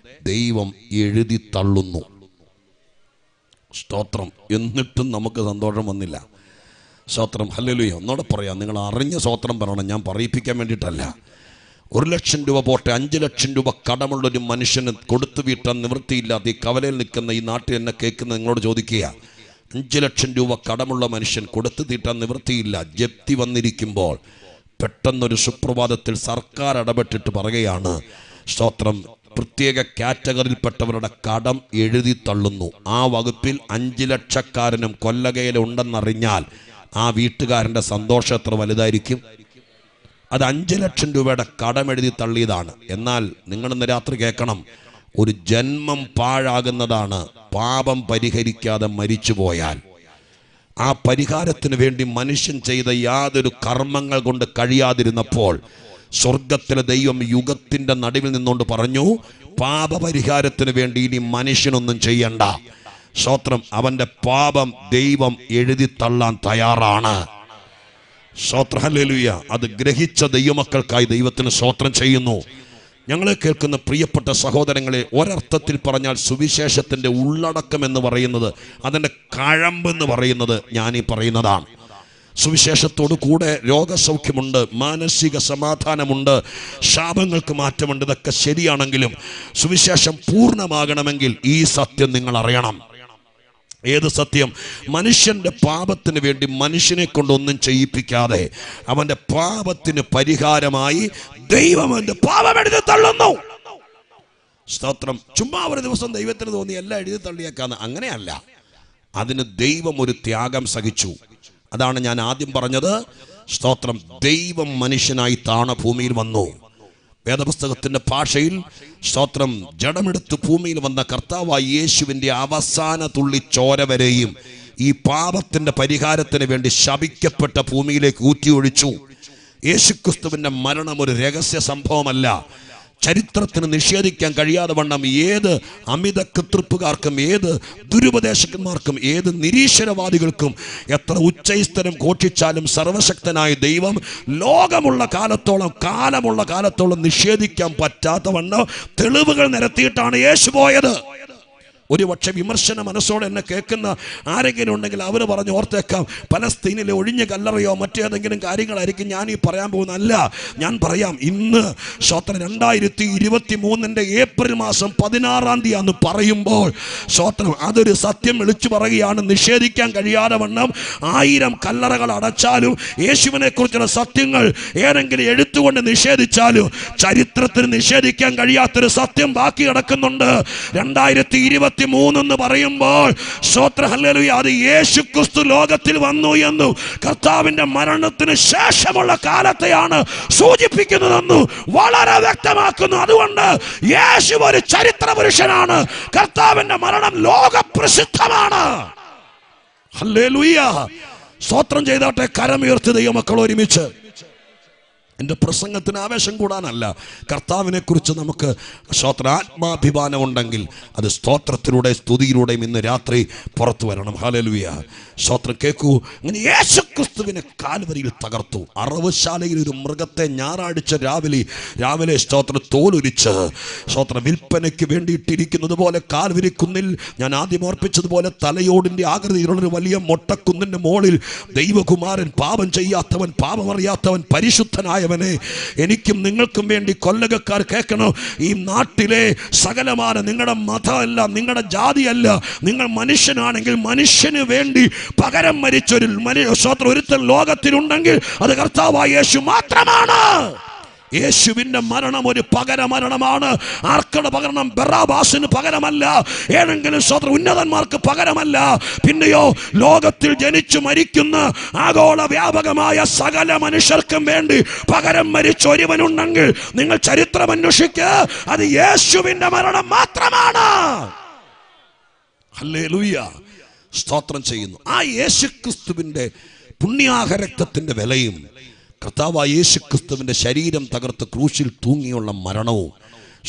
A: ദൈവം എഴുതി തള്ളുന്നു. സ്തോത്രം. എന്നിട്ടും നമുക്ക് സന്തോഷം വന്നില്ല. സ്തോത്രം. ഹല്ലേലൂയ. ഒന്നോടെ പറയാം, നിങ്ങൾ അറിഞ്ഞ സ്തോത്രം പറയണം, ഞാൻ പറയിപ്പിക്കാൻ വേണ്ടിയിട്ടല്ല. 1,00,000 രൂപ പോട്ടെ, 5,00,000 രൂപ കടമുള്ളൊരു മനുഷ്യന് കൊടുത്തു വീട്ടാൻ നിവൃത്തിയില്ലാതെ ഈ കവലയിൽ നിൽക്കുന്ന ഈ നാട്ടിൽ എന്നെ കേൾക്കുന്ന നിങ്ങളോട് ചോദിക്കുക, 5,00,000 രൂപ കടമുള്ള മനുഷ്യൻ കൊടുത്തു തീട്ടാൻ നിവൃത്തിയില്ല, ജപ്തി വന്നിരിക്കുമ്പോൾ പെട്ടെന്നൊരു സുപ്രഭാതത്തിൽ സർക്കാർ ഇടപെട്ടിട്ട് പറയുകയാണ്, സ്തോത്രം, പ്രത്യേക കാറ്റഗറിയിൽപ്പെട്ടവരുടെ കടം എഴുതി തള്ളുന്നു. ആ വകുപ്പിൽ 5 ലക്ഷക്കാരനും കൊല്ലകയിലുണ്ടെന്നറിഞ്ഞാൽ ആ വീട്ടുകാരൻ്റെ സന്തോഷം എത്ര വലുതായിരിക്കും. അത് 5 ലക്ഷം രൂപയുടെ കടമെഴുതി തള്ളിയതാണ്. എന്നാൽ നിങ്ങളിന്ന് രാത്രി കേൾക്കണം, ഒരു ജന്മം പാഴാകുന്നതാണ് പാപം പരിഹരിക്കാതെ മരിച്ചുപോയാൽ. ആ പരിഹാരത്തിന് വേണ്ടി മനുഷ്യൻ ചെയ്ത യാതൊരു കർമ്മങ്ങൾ കൊണ്ട് കഴിയാതിരുന്നപ്പോൾ സ്വർഗത്തിലെ ദൈവം യുഗത്തിൻ്റെ നടുവിൽ നിന്നുകൊണ്ട് പറഞ്ഞു, പാപപരിഹാരത്തിന് വേണ്ടി ഇനി മനുഷ്യനൊന്നും ചെയ്യണ്ട. സ്തോത്രം. അവൻ്റെ പാപം ദൈവം എഴുതി തള്ളാൻ തയ്യാറാണ്. സ്തോത്രം. ഹല്ലേലൂയ. അത് ഗ്രഹിച്ച ദൈവമക്കൾക്കായി ദൈവത്തിന് സ്തോത്രം ചെയ്യുന്നു. ഞങ്ങളെ കേൾക്കുന്ന പ്രിയപ്പെട്ട സഹോദരങ്ങളെ, ഒരർത്ഥത്തിൽ പറഞ്ഞാൽ സുവിശേഷത്തിൻ്റെ ഉള്ളടക്കം എന്ന് പറയുന്നത്, അതിൻ്റെ കഴമ്പെന്ന് പറയുന്നത് ഞാനീ പറയുന്നതാണ്. സുവിശേഷത്തോടു കൂടെ രോഗസൗഖ്യമുണ്ട്, മാനസിക സമാധാനമുണ്ട്, ശാപങ്ങൾക്ക് മാറ്റമുണ്ട്. ഇതൊക്കെ ശരിയാണെങ്കിലും സുവിശേഷം പൂർണ്ണമാകണമെങ്കിൽ ഈ സത്യം നിങ്ങൾ അറിയണം. ഏത് സത്യം? മനുഷ്യൻ്റെ പാപത്തിന് വേണ്ടി മനുഷ്യനെ കൊണ്ടൊന്നും ചെയ്യിപ്പിക്കാതെ അവൻ്റെ പാപത്തിന് പരിഹാരമായി ദൈവം അവൻ്റെ പാപം എഴുതി തള്ളുന്നു. സ്തോത്രം. ചുമ്മാ ഒരു ദിവസം ദൈവത്തിന് തോന്നി എല്ലാം എഴുതി തള്ളിയേക്കാന്ന്, അങ്ങനെയല്ല. അതിന് ദൈവം ഒരു ത്യാഗം സഹിച്ചു. അതാണ് ഞാൻ ആദ്യം പറഞ്ഞത്. സ്തോത്രം. ദൈവം മനുഷ്യനായി താണ ഭൂമിയിൽ വന്നു. വേദപുസ്തകത്തിൻ്റെ ഭാഷയിൽ സ്തോത്രം, ജഡമെടുത്ത് ഭൂമിയിൽ വന്ന കർത്താവായ യേശുവിൻ്റെ അവസാന തുള്ളി ചോര വരെയും ഈ പാപത്തിൻ്റെ പരിഹാരത്തിന് വേണ്ടി ശപിക്കപ്പെട്ട ഭൂമിയിലേക്ക് ഊറ്റിയൊഴിച്ചു. യേശുക്രിസ്തുവിൻ്റെ മരണം ഒരു രഹസ്യ സംഭവമല്ല. ചരിത്രത്തിന് നിഷേധിക്കാൻ കഴിയാതെ വണ്ണം ഏത് അമിത കൃതൃപ്പുകാർക്കും, ഏത് ദുരുപദേശകന്മാർക്കും, ഏത് നിരീശ്വരവാദികൾക്കും എത്ര ഉച്ചൈസ്തരം ഘോഷിച്ചാലും സർവശക്തനായ ദൈവം ലോകമുള്ള കാലത്തോളം നിഷേധിക്കാൻ പറ്റാത്ത വണ്ണം തെളിവുകൾ നിരത്തിയിട്ടാണ് യേശു പോയത്. ഒരുപക്ഷെ വിമർശന മനസ്സോടെ എന്നെ കേൾക്കുന്ന ആരെങ്കിലും ഉണ്ടെങ്കിൽ അവർ പറഞ്ഞ് ഓർത്തേക്കാം, പലസ്തീനിലെ ഒഴിഞ്ഞ കല്ലറയോ മറ്റേതെങ്കിലും കാര്യങ്ങളായിരിക്കും ഞാൻ ഈ പറയാൻ പോകുന്നതല്ല. ഞാൻ പറയാം, ഇന്ന് 2023 ഏപ്രിൽ മാസം 16 പറയുമ്പോൾ അതൊരു സത്യം വിളിച്ചു പറയുകയാണ്. നിഷേധിക്കാൻ കഴിയാതെ വണ്ണം 1000 കല്ലറകൾ അടച്ചാലും യേശുവിനെ കുറിച്ചുള്ള സത്യങ്ങൾ ഏതെങ്കിലും എഴുത്തുകൊണ്ട് നിഷേധിച്ചാലും ചരിത്രത്തിന് നിഷേധിക്കാൻ കഴിയാത്തൊരു സത്യം ബാക്കി കിടക്കുന്നുണ്ട്. 2023 എന്ന് പറയുമ്പോൾ ഹല്ലേലൂയ, അത് യേശു ക്രിസ്തു ലോകത്തിൽ വന്നു എന്നും കർത്താവിന്റെ മരണത്തിന് ശേഷമുള്ള കാലത്തെയാണ് സൂചിപ്പിക്കുന്നതെന്നും വളരെ വ്യക്തമാക്കുന്നു. അതുകൊണ്ട് യേശു ഒരു ചരിത്ര പുരുഷനാണ്. കർത്താവിന്റെ മരണം ലോകപ്രസിദ്ധമാണ്. ഹല്ലേലൂയ, സ്തോത്രം ചെയ്താട്ടെ. കരമുയർത്തി ദൈവമക്കൾ ഒരുമിച്ച്. എൻ്റെ പ്രസംഗത്തിന് ആവേശം കൂടാനല്ല, കർത്താവിനെ കുറിച്ച് നമുക്ക് ആത്മാഭിമാനം ഉണ്ടെങ്കിൽ അത് സ്തോത്രത്തിലൂടെ സ്തുതിയിലൂടെയും ഇന്ന് രാത്രി പുറത്തു വരണം. ഹല്ലേലൂയ, സ്തോത്രം. കേൾക്കൂ, അങ്ങനെ യേശുക്രിസ്തുവിനെ കാൽവരിയിൽ തകർത്തു. അറവുശാലയിൽ ഒരു മൃഗത്തെ ഞായറാഴ്ച രാവിലെ സ്തോത്രം തോലുരിച്ച് വിൽപ്പനയ്ക്ക് വേണ്ടിയിട്ടിരിക്കുന്നത് പോലെ കാൽവരി കുന്നിൽ ഞാൻ ആദ്യം ഓർപ്പിച്ചതുപോലെ തലയോടിൻ്റെ ആകൃതിയിലുള്ളൊരു വലിയ മൊട്ടക്കുന്നിൻ്റെ മുകളിൽ ദൈവകുമാരൻ, പാപം ചെയ്യാത്തവൻ, പാപമറിയാത്തവൻ, പരിശുദ്ധനായ എനിക്കും നിങ്ങൾക്കും വേണ്ടി കൊല്ലകക്കാർ കേൾക്കണം. ഈ നാട്ടിലെ സകലമായ നിങ്ങളുടെ മതമല്ല, നിങ്ങളുടെ ജാതിയല്ല, നിങ്ങൾ മനുഷ്യനാണെങ്കിൽ മനുഷ്യന് വേണ്ടി പകരം മരിച്ചൊരു ഒരുത്തൻ ലോകത്തിലുണ്ടെങ്കിൽ അത് കർത്താവായ യേശു മാത്രമാണ്. യേശുവിന്റെ മരണം ഒരു പകരമരണമാണ്. ആർക്കുടെ പകരണം? ബറാബാസിന് പകരമല്ല, ഏതെങ്കിലും ഉന്നതന്മാർക്ക് പകരമല്ല. പിന്നെയോ ലോകത്തിൽ ജനിച്ചു മരിക്കുന്ന ആഗോള വ്യാപകമായ സകല മനുഷ്യർക്കും വേണ്ടി പകരം മരിച്ച ഒരുവനുണ്ടെങ്കിൽ നിങ്ങൾ ചരിത്രം അന്വേഷിക്കുക, അത് യേശുവിന്റെ മരണം മാത്രമാണ്. ഹല്ലേലൂയ, സ്തോത്രം ചെയ്യുന്നു. ആ യേശുക്രിസ്തുവിന്റെ പുണ്യാഹ രക്തത്തിന്റെ വിലയും കർത്താവായ യേശുക്രിസ്തുവിന്റെ ശരീരം തകർത്ത് ക്രൂശിൽ തൂങ്ങിയുള്ള മരണവും,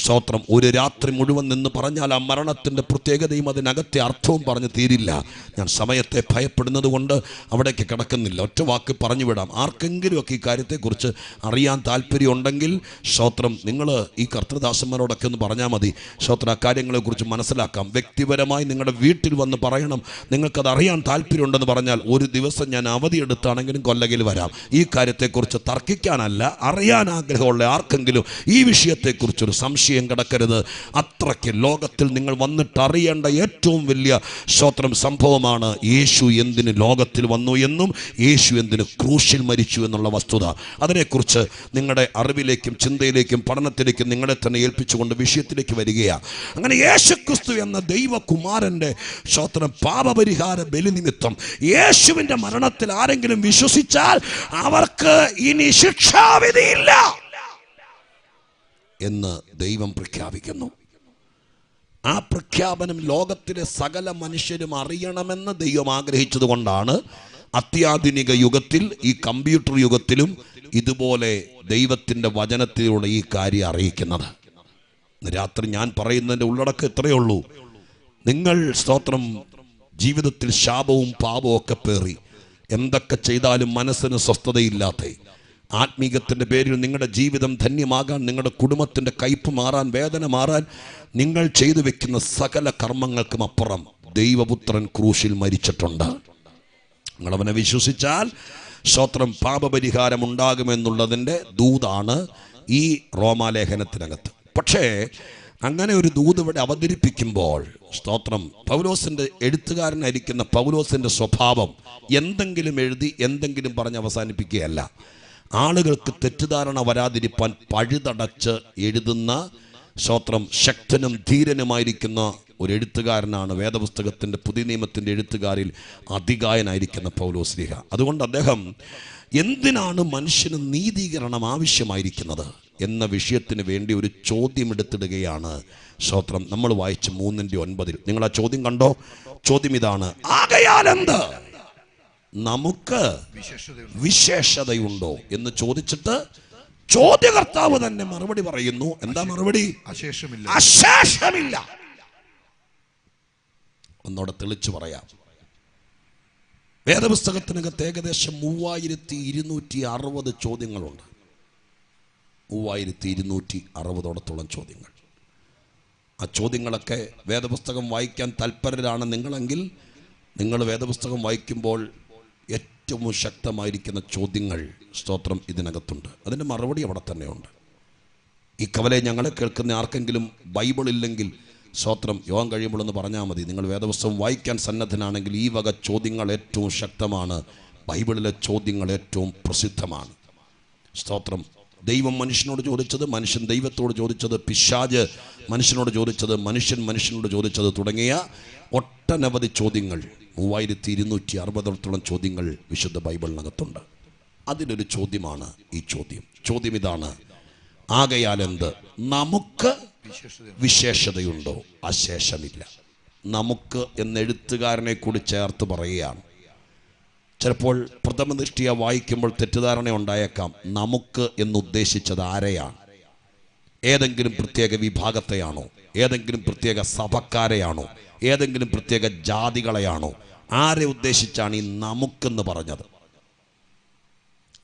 A: സ്തോത്രം, ഒരു രാത്രി മുഴുവൻ നിന്ന് പറഞ്ഞാൽ ആ മരണത്തിൻ്റെ പ്രത്യേകതയും അതിനകത്തെ അർത്ഥവും പറഞ്ഞു തീരില്ല. ഞാൻ സമയത്തെ ഭയപ്പെടുന്നത് കൊണ്ട് അവിടേക്ക് കിടക്കുന്നില്ല. ഒറ്റ വാക്ക് പറഞ്ഞു വിടാം. ആർക്കെങ്കിലുമൊക്കെ ഈ കാര്യത്തെക്കുറിച്ച് അറിയാൻ താല്പര്യം ഉണ്ടെങ്കിൽ സ്തോത്രം, നിങ്ങൾ ഈ കർത്തൃദാസന്മാരോടൊക്കെ ഒന്ന് പറഞ്ഞാൽ മതി. സ്തോത്രം, ആ കാര്യങ്ങളെക്കുറിച്ച് മനസ്സിലാക്കാം. വ്യക്തിപരമായി നിങ്ങളുടെ വീട്ടിൽ വന്ന് പറയണം. നിങ്ങൾക്കത് അറിയാൻ താല്പര്യമുണ്ടെന്ന് പറഞ്ഞാൽ ഒരു ദിവസം ഞാൻ അവധിയെടുത്താണെങ്കിലും കൊല്ലകയിൽ വരാം. ഈ കാര്യത്തെക്കുറിച്ച് തർക്കിക്കാനല്ല, അറിയാൻ ആഗ്രഹമുള്ള ആർക്കെങ്കിലും ഈ വിഷയത്തെക്കുറിച്ചൊരു സംശയം കിടക്കരുത്. അത്രയ്ക്ക് ലോകത്തിൽ നിങ്ങൾ വന്നിട്ട് അറിയേണ്ട ഏറ്റവും വലിയ സ്തോത്രം സംഭവമാണ് യേശു എന്തിന് ലോകത്തിൽ വന്നു എന്നും യേശു എന്തിന് ക്രൂശിൽ മരിച്ചു എന്നുള്ള വസ്തുത. അതിനെക്കുറിച്ച് നിങ്ങളുടെ അറിവിലേക്കും ചിന്തയിലേക്കും പഠനത്തിലേക്കും നിങ്ങളെ തന്നെ ഏൽപ്പിച്ചുകൊണ്ട് വിഷയത്തിലേക്ക് വരികയാണ്. അങ്ങനെ യേശുക്രിസ്തു എന്ന ദൈവകുമാരൻ്റെ സ്തോത്രം പാപപരിഹാര ബലി നിമിത്തം യേശുവിൻ്റെ മരണത്തിൽ ആരെങ്കിലും വിശ്വസിച്ചാൽ അവർക്ക് ഇനി ശിക്ഷാവിധിയില്ല എന്ന് ദൈവം പ്രഖ്യാപിക്കുന്നു. ആ പ്രഖ്യാപനം ലോകത്തിലെ സകല മനുഷ്യരും അറിയണമെന്ന് ദൈവം ആഗ്രഹിച്ചത് കൊണ്ടാണ് അത്യാധുനിക യുഗത്തിൽ, ഈ കമ്പ്യൂട്ടർ യുഗത്തിലും ഇതുപോലെ ദൈവത്തിൻ്റെ വചനത്തിലൂടെ ഈ കാര്യം അറിയിക്കുന്നത്. രാത്രി ഞാൻ പറയുന്നതിൻ്റെ ഉള്ളടക്കം ഇത്രയേ ഉള്ളൂ. നിങ്ങൾ സ്തോത്രം ജീവിതത്തിൽ ശാപവും പാപവും ഒക്കെ പേറി എന്തൊക്കെ ചെയ്താലും മനസ്സിന് സ്വസ്ഥതയില്ലാത്ത, ആത്മീകത്തിൻ്റെ പേരിൽ നിങ്ങളുടെ ജീവിതം ധന്യമാകാൻ, നിങ്ങളുടെ കുടുംബത്തിൻ്റെ കയ്പ് മാറാൻ, വേദന മാറാൻ നിങ്ങൾ ചെയ്തു വെക്കുന്ന സകല കർമ്മങ്ങൾക്കും അപ്പുറം ദൈവപുത്രൻ ക്രൂശിൽ മരിച്ചിട്ടുണ്ട്. നിങ്ങളവനെ വിശ്വസിച്ചാൽ സ്തോത്രം പാപപരിഹാരം ഉണ്ടാകുമെന്നുള്ളതിൻ്റെ ദൂതാണ് ഈ റോമാലേഖനത്തിനകത്ത്. പക്ഷേ അങ്ങനെ ഒരു ദൂത് ഇവിടെ അവതരിപ്പിക്കുമ്പോൾ സ്തോത്രം, പൗലോസിൻ്റെ എഴുത്തുകാരനായിരിക്കുന്ന പൗലോസിൻ്റെ സ്വഭാവം എന്തെങ്കിലും എഴുതി എന്തെങ്കിലും പറഞ്ഞ് അവസാനിപ്പിക്കുകയല്ല. ആളുകൾക്ക് തെറ്റിദ്ധാരണ വരാതിരിപ്പാൻ പഴുതടച്ച് എഴുതുന്ന സ്തോത്രം ശക്തനും ധീരനുമായിരിക്കുന്ന ഒരു എഴുത്തുകാരനാണ് വേദപുസ്തകത്തിൻ്റെ പുതിയ നിയമത്തിൻ്റെ എഴുത്തുകാരിൽ അധികായനായിരിക്കുന്ന പൗലോസ്ലീഹ. അതുകൊണ്ട് അദ്ദേഹം എന്തിനാണ് മനുഷ്യന് നീതീകരണം ആവശ്യമായിരിക്കുന്നത് എന്ന വിഷയത്തിന് വേണ്ടി ഒരു ചോദ്യം എടുത്തിടുകയാണ്. സ്തോത്രം, നമ്മൾ വായിച്ച് 3:9. നിങ്ങൾ ആ ചോദ്യം കണ്ടോ? ചോദ്യം ഇതാണ്: ആകയാൽ എന്ത് നമുക്ക് വിശേഷതയുണ്ടോ എന്ന് ചോദിച്ചിട്ട് ചോദ്യകർത്താവ് തന്നെ മറുപടി പറയുന്നു. എന്താ മറുപടി?
B: അശേഷമില്ല.
A: അശേഷമില്ല. ഒന്നോടെ തെളിച്ചു പറയാം. വേദപുസ്തകത്തിനകത്ത് ഏകദേശം 3260 ചോദ്യങ്ങളുണ്ട്. 3260ഓടത്തോളം ചോദ്യങ്ങൾ. ആ ചോദ്യങ്ങളൊക്കെ വേദപുസ്തകം വായിക്കാൻ തൽപരരാണ് നിങ്ങളെങ്കിൽ നിങ്ങൾ വേദപുസ്തകം വായിക്കുമ്പോൾ ഏറ്റവും ശക്തമായിരിക്കുന്ന ചോദ്യങ്ങൾ സ്തോത്രം ഇതിനകത്തുണ്ട്. അതിൻ്റെ മറുപടി അവിടെ തന്നെയുണ്ട്. ഈ കവലെ ഞങ്ങളെ കേൾക്കുന്ന ആർക്കെങ്കിലും ബൈബിൾ ഇല്ലെങ്കിൽ സ്തോത്രം യോഗം കഴിയുമ്പോഴൊന്ന് പറഞ്ഞാൽ മതി. നിങ്ങൾ വേദപുസ്തകം വായിക്കാൻ സന്നദ്ധനാണെങ്കിൽ ഈ വക ചോദ്യങ്ങൾ ഏറ്റവും ശക്തമാണ്. ബൈബിളിലെ ചോദ്യങ്ങൾ ഏറ്റവും പ്രസിദ്ധമാണ്. സ്തോത്രം. ദൈവം മനുഷ്യനോട് ചോദിച്ചത്, മനുഷ്യൻ ദൈവത്തോട് ചോദിച്ചത്, പിശാച് മനുഷ്യനോട് ചോദിച്ചത്, മനുഷ്യൻ മനുഷ്യനോട് ചോദിച്ചത് തുടങ്ങിയ ഒട്ടനവധി ചോദ്യങ്ങൾ, 3260ഓളം ചോദ്യങ്ങൾ വിശുദ്ധ ബൈബിളിനകത്തുണ്ട്. അതിലൊരു ചോദ്യമാണ് ഈ ചോദ്യം. ചോദ്യം ഇതാണ്: ആകയാൽ എന്ത്? നമുക്ക് വിശേഷതയുണ്ടോ? അശേഷമില്ല. നമുക്ക് എന്ന് എഴുത്തുകാരനെ കൂടി ചേർത്ത് പറയുകയാണ്. ചിലപ്പോൾ പ്രഥമ ദൃഷ്ടിയ വായിക്കുമ്പോൾ തെറ്റിദ്ധാരണ ഉണ്ടായേക്കാം. നമുക്ക് എന്നുദ്ദേശിച്ചത് ആരെയാണ്? ഏതെങ്കിലും പ്രത്യേക വിഭാഗത്തെയാണോ? ഏതെങ്കിലും പ്രത്യേക സഭക്കാരെയാണോ? ഏതെങ്കിലും പ്രത്യേക ജാതികളെയാണോ? ആരെ ഉദ്ദേശിച്ചാണ് ഈ നമുക്കെന്ന് പറഞ്ഞത്?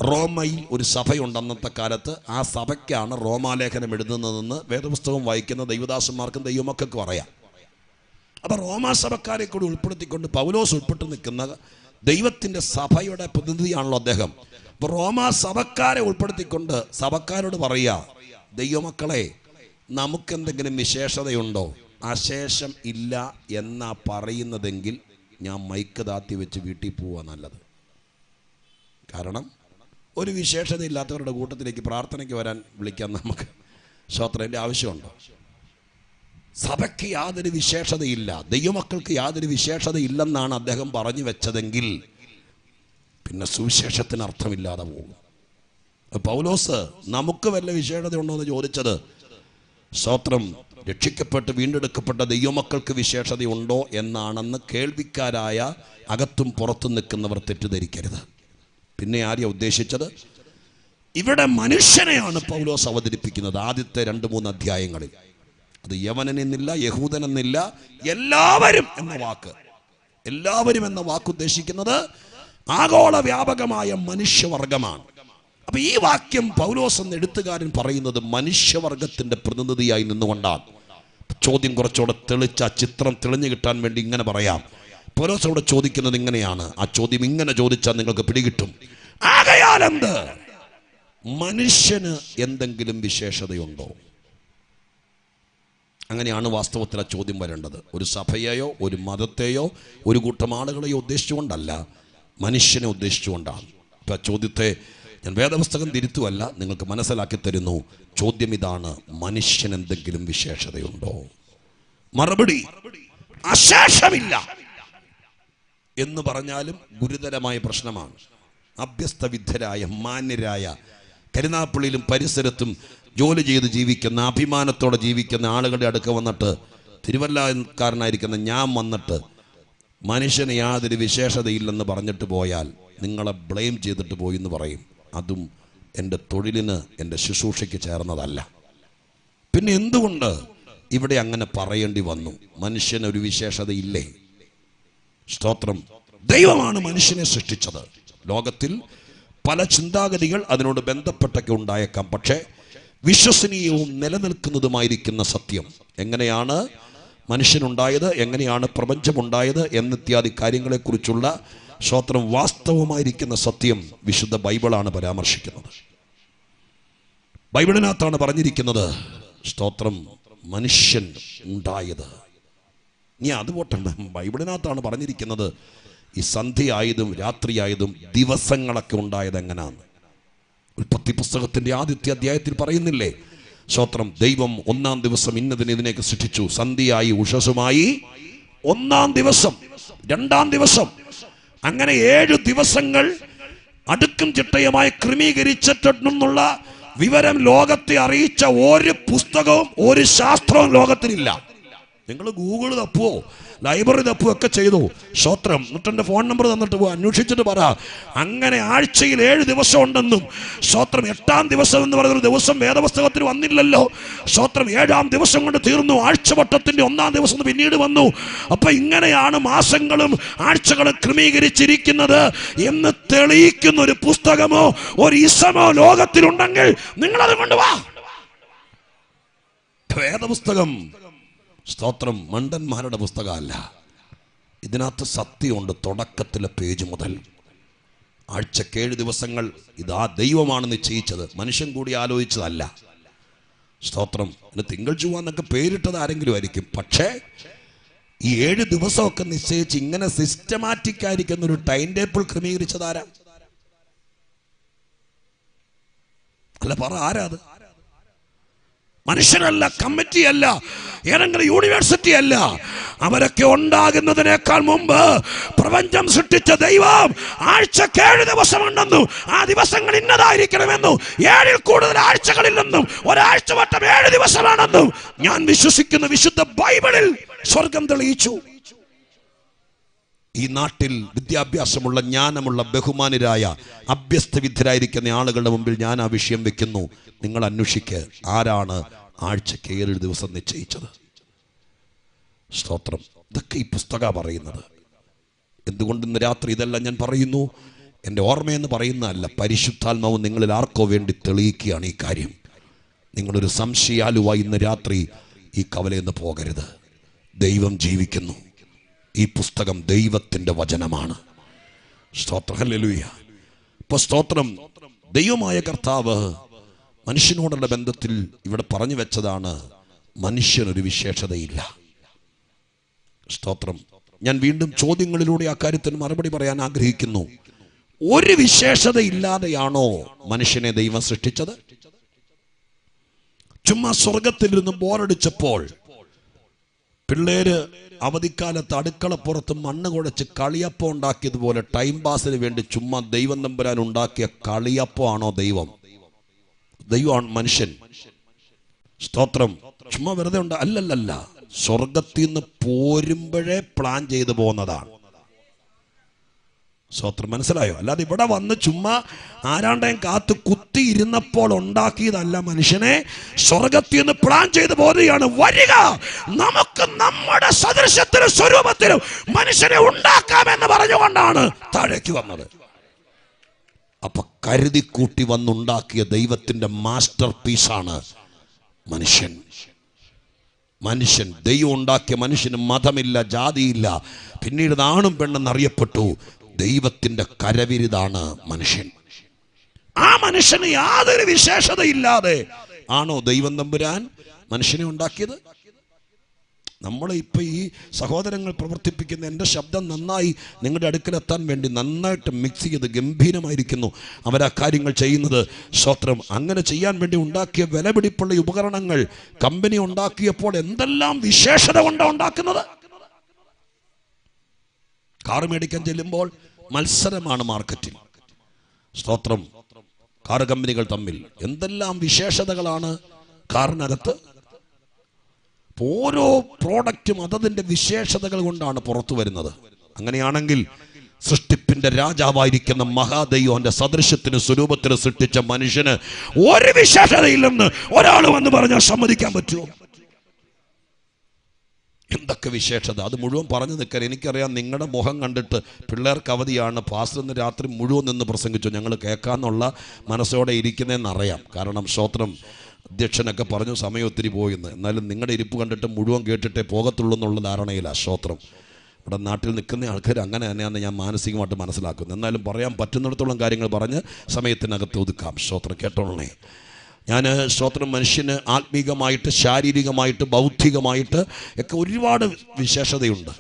A: റോമയിൽ ഒരു സഭയുണ്ട് അന്നത്തെ കാലത്ത്. ആ സഭയ്ക്കാണ് റോമാലേഖനം എഴുതുന്നതെന്ന് വേദപുസ്തകം വായിക്കുന്ന ദൈവദാസന്മാർക്കും ദൈവമക്കൾക്കും അറിയാം. അപ്പോൾ റോമാ സഭക്കാരെ കൂടി ഉൾപ്പെടുത്തിക്കൊണ്ട് പൗലോസ് ഉൾപ്പെട്ട് നിൽക്കുന്ന ദൈവത്തിൻ്റെ സഭയുടെ പ്രതിനിധിയാണല്ലോ അദ്ദേഹം. അപ്പോൾ റോമാ സഭക്കാരെ ഉൾപ്പെടുത്തിക്കൊണ്ട് സഭക്കാരോട് പറയുക, ദൈവമക്കളെ, നമുക്കെന്തെങ്കിലും വിശേഷതയുണ്ടോ? അശേഷം ഇല്ല എന്നാ പറയുന്നതെങ്കിൽ ഞാൻ മൈക്ക് താത്തി വെച്ച് വീട്ടിൽ പോവുക നല്ലത്. കാരണം ഒരു വിശേഷതയില്ലാത്തവരുടെ കൂട്ടത്തിലേക്ക് പ്രാർത്ഥനയ്ക്ക് വരാൻ വിളിക്കാൻ നമുക്ക് സ്തോത്രത്തിൻ്റെ ആവശ്യമുണ്ടോ? സഭയ്ക്ക് യാതൊരു വിശേഷതയില്ല, ദൈവമക്കൾക്ക് യാതൊരു വിശേഷതയില്ലെന്നാണ് അദ്ദേഹം പറഞ്ഞു വെച്ചതെങ്കിൽ പിന്നെ സുവിശേഷത്തിന് അർത്ഥമില്ലാതെ പോകും. പൗലോസ് നമുക്ക് വല്ല വിശേഷതയുണ്ടോ എന്ന് ചോദിച്ചത്, സ്തോത്രം, രക്ഷിക്കപ്പെട്ട് വീണ്ടെടുക്കപ്പെട്ട ദൈവമക്കൾക്ക് വിശേഷതയുണ്ടോ എന്നാണെന്ന് കേൾവിക്കാരായ അകത്തും പുറത്തും നിൽക്കുന്നവർ തെറ്റിദ്ധരിക്കരുത്. പിന്നെ ആരെയാ ഉദ്ദേശിച്ചത്? ഇവിടെ മനുഷ്യനെയാണ് പൗലോസ് അവതരിപ്പിക്കുന്നത്. ആദ്യത്തെ 2-3 അധ്യായങ്ങളിൽ അത് യവനനെന്നില്ല, യഹൂദനെന്നില്ല, എല്ലാവരും എന്ന വാക്ക്, എല്ലാവരും എന്ന വാക്ക് ഉദ്ദേശിക്കുന്നത് ആഗോള വ്യാപകമായ മനുഷ്യവർഗമാണ്. അപ്പൊ ഈ വാക്യം പൗലോസ് എന്ന എഴുത്തുകാരൻ പറയുന്നത് മനുഷ്യവർഗത്തിന്റെ പ്രതിനിധിയായി നിന്നുകൊണ്ടാണ്. ചോദ്യം കുറച്ചുകൂടെ തെളിച്ച ചിത്രം തെളിഞ്ഞു കിട്ടാൻ വേണ്ടി ഇങ്ങനെ പറയാം. പൗലോസ് അവിടെ ചോദിക്കുന്നത് ഇങ്ങനെയാണ്. ആ ചോദ്യം ഇങ്ങനെ ചോദിച്ചാൽ നിങ്ങൾക്ക് പിടികിട്ടും. ആകയാൽ എന്ത്? മനുഷ്യന് എന്തെങ്കിലും വിശേഷതയുണ്ടോ? അങ്ങനെയാണ് വാസ്തവത്തിൽ ആ ചോദ്യം വരേണ്ടത്. ഒരു സഭയെയോ ഒരു മതത്തെയോ ഒരു കൂട്ടം ആളുകളെയോ ഉദ്ദേശിച്ചുകൊണ്ടല്ല, മനുഷ്യനെ ഉദ്ദേശിച്ചുകൊണ്ടാണ്. ഇപ്പം ആ ചോദ്യത്തെ ഞാൻ വേദപുസ്തകം തിരുത്തുമല്ല, നിങ്ങൾക്ക് മനസ്സിലാക്കി തരുന്നു. ചോദ്യം ഇതാണ്: മനുഷ്യൻ എന്തെങ്കിലും വിശേഷതയുണ്ടോ? മറുപടി അശേഷമില്ല എന്ന് പറഞ്ഞാലും ഗുരുതരമായ പ്രശ്നമാണ്. അഭ്യസ്തവിദ്യരായ മാന്യരായ കരുനാപ്പള്ളിയിലും പരിസരത്തും ജോലി ചെയ്ത് ജീവിക്കുന്ന, അഭിമാനത്തോടെ ജീവിക്കുന്ന ആളുകളുടെ അടുക്ക വന്നിട്ട്, തിരുവല്ലക്കാരനായിരിക്കുന്ന ഞാൻ വന്നിട്ട് മനുഷ്യന് യാതൊരു വിശേഷതയില്ലെന്ന് പറഞ്ഞിട്ട് പോയാൽ നിങ്ങളെ ബ്ലെയിം ചെയ്തിട്ട് പോയി എന്ന് പറയും. അതും എൻ്റെ തൊഴിലിന്, എൻ്റെ ശുശ്രൂഷയ്ക്ക് ചേർന്നതല്ല. പിന്നെ എന്തുകൊണ്ട് ഇവിടെ അങ്ങനെ പറയേണ്ടി വന്നു? മനുഷ്യനൊരു വിശേഷതയില്ലേ? സ്തോത്രം. ദൈവമാണ് മനുഷ്യനെ സൃഷ്ടിച്ചത്. ലോകത്തിൽ പല ചിന്താഗതികൾ അതിനോട് ബന്ധപ്പെട്ടൊക്കെ ഉണ്ടായേക്കാം. പക്ഷേ വിശ്വസനീയവും നിലനിൽക്കുന്നതുമായിരിക്കുന്ന സത്യം, എങ്ങനെയാണ് മനുഷ്യനുണ്ടായത്, എങ്ങനെയാണ് പ്രപഞ്ചമുണ്ടായത് എന്നിത്യാദി കാര്യങ്ങളെക്കുറിച്ചുള്ള സ്തോത്രം വാസ്തവമായിരിക്കുന്ന സത്യം വിശുദ്ധ ബൈബിളാണ് പരാമർശിക്കുന്നത്. ബൈബിളിനകത്താണ് പറഞ്ഞിരിക്കുന്നത്, സ്തോത്രം, മനുഷ്യൻ ഉണ്ടായത്. ഇനി അതുപോട്ടെ, ബൈബിളിനകത്താണ് പറഞ്ഞിരിക്കുന്നത് ഈ സന്ധ്യയായതും രാത്രിയായതും ദിവസങ്ങളൊക്കെ ഉണ്ടായത് എങ്ങനെയാണ്. ഉൽപ്പത്തി പുസ്തകത്തിന്റെ ആദ്യത്തെ അധ്യായത്തിൽ പറയുന്നില്ലേ, സ്തോത്രം, ദൈവം 1-ാം ദിവസം ഇതിനെയൊക്കെ സൃഷ്ടിച്ചു. സന്ധ്യയായി ഉഷസുമായി 1-ാം ദിവസം, 2-ാം ദിവസം, അങ്ങനെ 7 ദിവസങ്ങൾ അടുക്കും ചിട്ടയുമായി ക്രമീകരിച്ചിട്ടുള്ള വിവരം ലോകത്തെ അറിയിച്ച ഒരു പുസ്തകവും ഒരു ശാസ്ത്രവും ലോകത്തിലില്ല. നിങ്ങൾ ഗൂഗിൾ തപ്പുവോ ലൈബ്രറി തപ്പുവോ ഒക്കെ ചെയ്തു. സ്തോത്രം. എന്നിട്ട് എൻ്റെ ഫോൺ നമ്പർ തന്നിട്ട് പോ, അന്വേഷിച്ചിട്ട് പറ. അങ്ങനെ ആഴ്ചയിൽ 7 ദിവസം ഉണ്ടെന്നും, സ്തോത്രം 8-ാം ദിവസം എന്ന് പറയുന്നൊരു ദിവസം വേദപുസ്തകത്തിൽ വന്നില്ലല്ലോ. സ്തോത്രം 7-ാം ദിവസം കൊണ്ട് തീർന്നു. ആഴ്ചവട്ടത്തിൻ്റെ 1-ാം ദിവസം പിന്നീട് വന്നു. അപ്പൊ ഇങ്ങനെയാണ് മാസങ്ങളും ആഴ്ചകളും ക്രമീകരിച്ചിരിക്കുന്നത് എന്ന് തെളിയിക്കുന്ന ഒരു പുസ്തകമോ ഒരു ഇസമോ ലോകത്തിലുണ്ടെങ്കിൽ നിങ്ങളത് കൊണ്ടുവാ. വേദപുസ്തകം സ്തോത്രം മണ്ടന്മാരുടെ പുസ്തകമല്ല. ഇതിനകത്ത് സത്യമുണ്ട്. തുടക്കത്തിലെ പേജ് മുതൽ ആഴ്ചക്ക് 7 ദിവസങ്ങൾ ഇതാ ദൈവമാണ് നിശ്ചയിച്ചത്, മനുഷ്യൻ കൂടി ആലോചിച്ചതല്ല. സ്തോത്രം. പിന്നെ തിങ്കൾ ചൊവ്വ എന്നൊക്കെ പേരിട്ടത് ആരെങ്കിലും ആയിരിക്കും. പക്ഷേ ഈ 7 ദിവസമൊക്കെ നിശ്ചയിച്ച് ഇങ്ങനെ സിസ്റ്റമാറ്റിക് ആയിരിക്കുന്ന ഒരു ടൈം ടേബിൾ ക്രമീകരിച്ചതാരാ? അല്ല, പറ, ആരാ അത്? മനുഷ്യരല്ല, കമ്മിറ്റിയല്ല, ഏതെങ്കിലും യൂണിവേഴ്സിറ്റി അല്ല. അവരൊക്കെ ഉണ്ടാകുന്നതിനേക്കാൾ മുമ്പ് പ്രപഞ്ചം സൃഷ്ടിച്ച ദൈവം ആഴ്ചക്ക് 7 ദിവസമുണ്ടെന്നും ആ ദിവസങ്ങൾ ഇന്നതായിരിക്കണമെന്നും 7-ൽ കൂടുതൽ ആഴ്ചകളില്ലെന്നും ഒരാഴ്ച വട്ടം 7 ദിവസമാണെന്നും ഞാൻ വിശ്വസിക്കുന്ന വിശുദ്ധ ബൈബിളിൽ സ്വർഗം തെളിയിച്ചു. ഈ നാട്ടിൽ വിദ്യാഭ്യാസമുള്ള, ജ്ഞാനമുള്ള, ബഹുമാനരായ, അഭ്യസ്തവിദ്യരായിരിക്കുന്ന ആളുകളുടെ മുമ്പിൽ ഞാൻ ആ വിഷയം വെക്കുന്നു. നിങ്ങൾ അന്വേഷിക്ക്, ആരാണ് ആഴ്ചക്ക് 7 ദിവസം നിശ്ചയിച്ചത്? സ്തോത്രം. ഇതൊക്കെ ഈ പുസ്തകമാണ് പറയുന്നത്. എന്തുകൊണ്ട് ഇന്ന് രാത്രി ഇതെല്ലാം ഞാൻ പറയുന്നു? എൻ്റെ ഓർമ്മയെന്ന് പറയുന്നതല്ല, പരിശുദ്ധാത്മാവ് നിങ്ങളിൽ ആർക്കോ വേണ്ടി തെളിയിക്കുകയാണ് ഈ കാര്യം. നിങ്ങളൊരു സംശയാലുവായി ഇന്ന് രാത്രി ഈ കവലയെന്ന് പോകരുത്. ദൈവം ജീവിക്കുന്നു. ഈ പുസ്തകം ദൈവത്തിൻ്റെ വചനമാണ്. സ്തോത്രം. ഹല്ലേലൂയ. ഇപ്പോൾ സ്തോത്രം. ദൈവമായ കർത്താവ് മനുഷ്യനോടുള്ള ബന്ധത്തിൽ ഇവിടെ പറഞ്ഞു വെച്ചതാണ്, മനുഷ്യനൊരു വിശേഷതയില്ല. സ്തോത്രം. ഞാൻ വീണ്ടും ചോദ്യങ്ങളിലൂടെ ആ കാര്യത്തിന് മറുപടി പറയാൻ ആഗ്രഹിക്കുന്നു. ഒരു വിശേഷതയില്ലാതെയാണോ മനുഷ്യനെ ദൈവം സൃഷ്ടിച്ചത്? ചുമ്മാ സ്വർഗത്തിലിരുന്ന് ബോറടിച്ചപ്പോൾ പിള്ളേര് അവധിക്കാലത്ത് അടുക്കളപ്പുറത്ത് മണ്ണ് കുഴച്ച് കളിയപ്പം ഉണ്ടാക്കിയതുപോലെ ടൈം പാസിന് വേണ്ടി ചുമ്മാ ദൈവം തമ്പുരാൻ ഉണ്ടാക്കിയ കളിയപ്പമാണോ ദൈവം? ദൈവമാണ് മനുഷ്യൻ. സ്തോത്രം. ചുമ്മാ വെറുതെ അല്ലല്ല. സ്വർഗത്തിൽ നിന്ന് പോരുമ്പോഴേ പ്ലാൻ ചെയ്തു പോകുന്നതാണ്. സ്തോത്രം. മനസ്സിലായോ? അല്ലാതെ ഇവിടെ വന്ന് ചുമ്മാ ആരാണ്ടേയും കാത്ത് കുത്തിയിരുന്നപ്പോൾ ഉണ്ടാക്കിയതല്ല. മനുഷ്യനെ സ്വർഗത്തിൽ നിന്ന് പ്ലാൻ ചെയ്ത് പോവുകയാണ്. വരിക, നമുക്ക് നമ്മുടെ സദൃശ്യത്തിലും സ്വരൂപത്തിലും മനുഷ്യനെ ഉണ്ടാക്കാമെന്ന് പറഞ്ഞുകൊണ്ടാണ് താഴേക്ക് വന്നത്. അപ്പൊ കരുതിക്കൂട്ടി വന്നുണ്ടാക്കിയ ദൈവത്തിന്റെ മാസ്റ്റർ പീസാണ് മനുഷ്യൻ. മനുഷ്യൻ ദൈവം ഉണ്ടാക്കിയ മനുഷ്യന് മതമില്ല, ജാതിയില്ല, പിന്നീട് ആണും പെണ്ണെന്നറിയപ്പെട്ടു. ദൈവത്തിന്റെ കരവിരുതാണ് മനുഷ്യൻ. ആ മനുഷ്യന് യാതൊരു വിശേഷതയില്ലാതെ ആണോ ദൈവം തമ്പുരാൻ മനുഷ്യനെ ഉണ്ടാക്കിയത്? നമ്മൾ ഇപ്പൊ ഈ സഹോദരങ്ങൾ പ്രവർത്തിപ്പിക്കുന്ന എൻ്റെ ശബ്ദം നന്നായി നിങ്ങളുടെ അടുക്കലെത്താൻ വേണ്ടി നന്നായിട്ട് മിക്സ് ചെയ്ത് ഗംഭീരമായിരിക്കുന്നു അവരാ കാര്യങ്ങൾ ചെയ്യുന്നത്. സ്തോത്രം. അങ്ങനെ ചെയ്യാൻ വേണ്ടി ഉണ്ടാക്കിയ വിലപിടിപ്പുള്ള ഉപകരണങ്ങൾ കമ്പനി ഉണ്ടാക്കിയപ്പോൾ എന്തെല്ലാം വിശേഷത കൊണ്ടാണ് ഉണ്ടാക്കുന്നത്? കാർ മേടിക്കാൻ ചെല്ലുമ്പോൾ മത്സരമാണ് മാർക്കറ്റിൽ. സ്തോത്രം. കാർ കമ്പനികൾ തമ്മിൽ എന്തെല്ലാം വിശേഷതകളാണ് കാറിനകത്ത്. ഓരോ പ്രോഡക്റ്റും അതതിൻ്റെ വിശേഷതകൾ കൊണ്ടാണ് പുറത്തു വരുന്നത്. അങ്ങനെയാണെങ്കിൽ സൃഷ്ടിപ്പിന്റെ രാജാവായിരിക്കുന്ന മഹാദൈവന്റെ സദൃശ്യത്തിന് സ്വരൂപത്തിന് സൃഷ്ടിച്ച മനുഷ്യന് ഒരു വിശേഷതയില്ലെന്ന് ഒരാൾ വന്ന് പറഞ്ഞാൽ സമ്മതിക്കാൻ പറ്റുമോ? എന്തൊക്കെ വിശേഷത! അത് മുഴുവൻ പറഞ്ഞു നിൽക്കാൻ എനിക്കറിയാം. നിങ്ങളുടെ മുഖം കണ്ടിട്ട് പിള്ളേർക്ക് അവധിയാണ്, പാസ്റ്റർ ഇന്ന് രാത്രി മുഴുവൻ നിന്ന് പ്രസംഗിച്ചു, ഞങ്ങൾ കേൾക്കാമെന്നുള്ള മനസ്സോടെ ഇരിക്കുന്നതെന്നറിയാം. കാരണം സ്തോത്രം, അധ്യക്ഷനൊക്കെ പറഞ്ഞു സമയം ഒത്തിരി പോയിന്ന്. എന്നാലും നിങ്ങളുടെ ഇരിപ്പ് കണ്ടിട്ട് മുഴുവൻ കേട്ടിട്ടേ പോകത്തുള്ളൂ എന്നുള്ള ധാരണയില്ല. സ്തോത്രം. ഇവിടെ നാട്ടിൽ നിൽക്കുന്ന ആൾക്കാർ അങ്ങനെ തന്നെയാണെന്ന് ഞാൻ മാനസികമായിട്ട് മനസ്സിലാക്കുന്നു. എന്നാലും പറയാൻ പറ്റുന്നിടത്തോളം കാര്യങ്ങൾ പറഞ്ഞ് സമയത്തിനകത്ത് ഒതുക്കാം. സ്തോത്രം. കേട്ടോളണേ. ഞാൻ സ്തോത്രം, മനുഷ്യന് ആത്മീകമായിട്ട്, ശാരീരികമായിട്ട്, ബൗദ്ധികമായിട്ട് ഒക്കെ ഒരുപാട് വിശേഷതയുണ്ട്.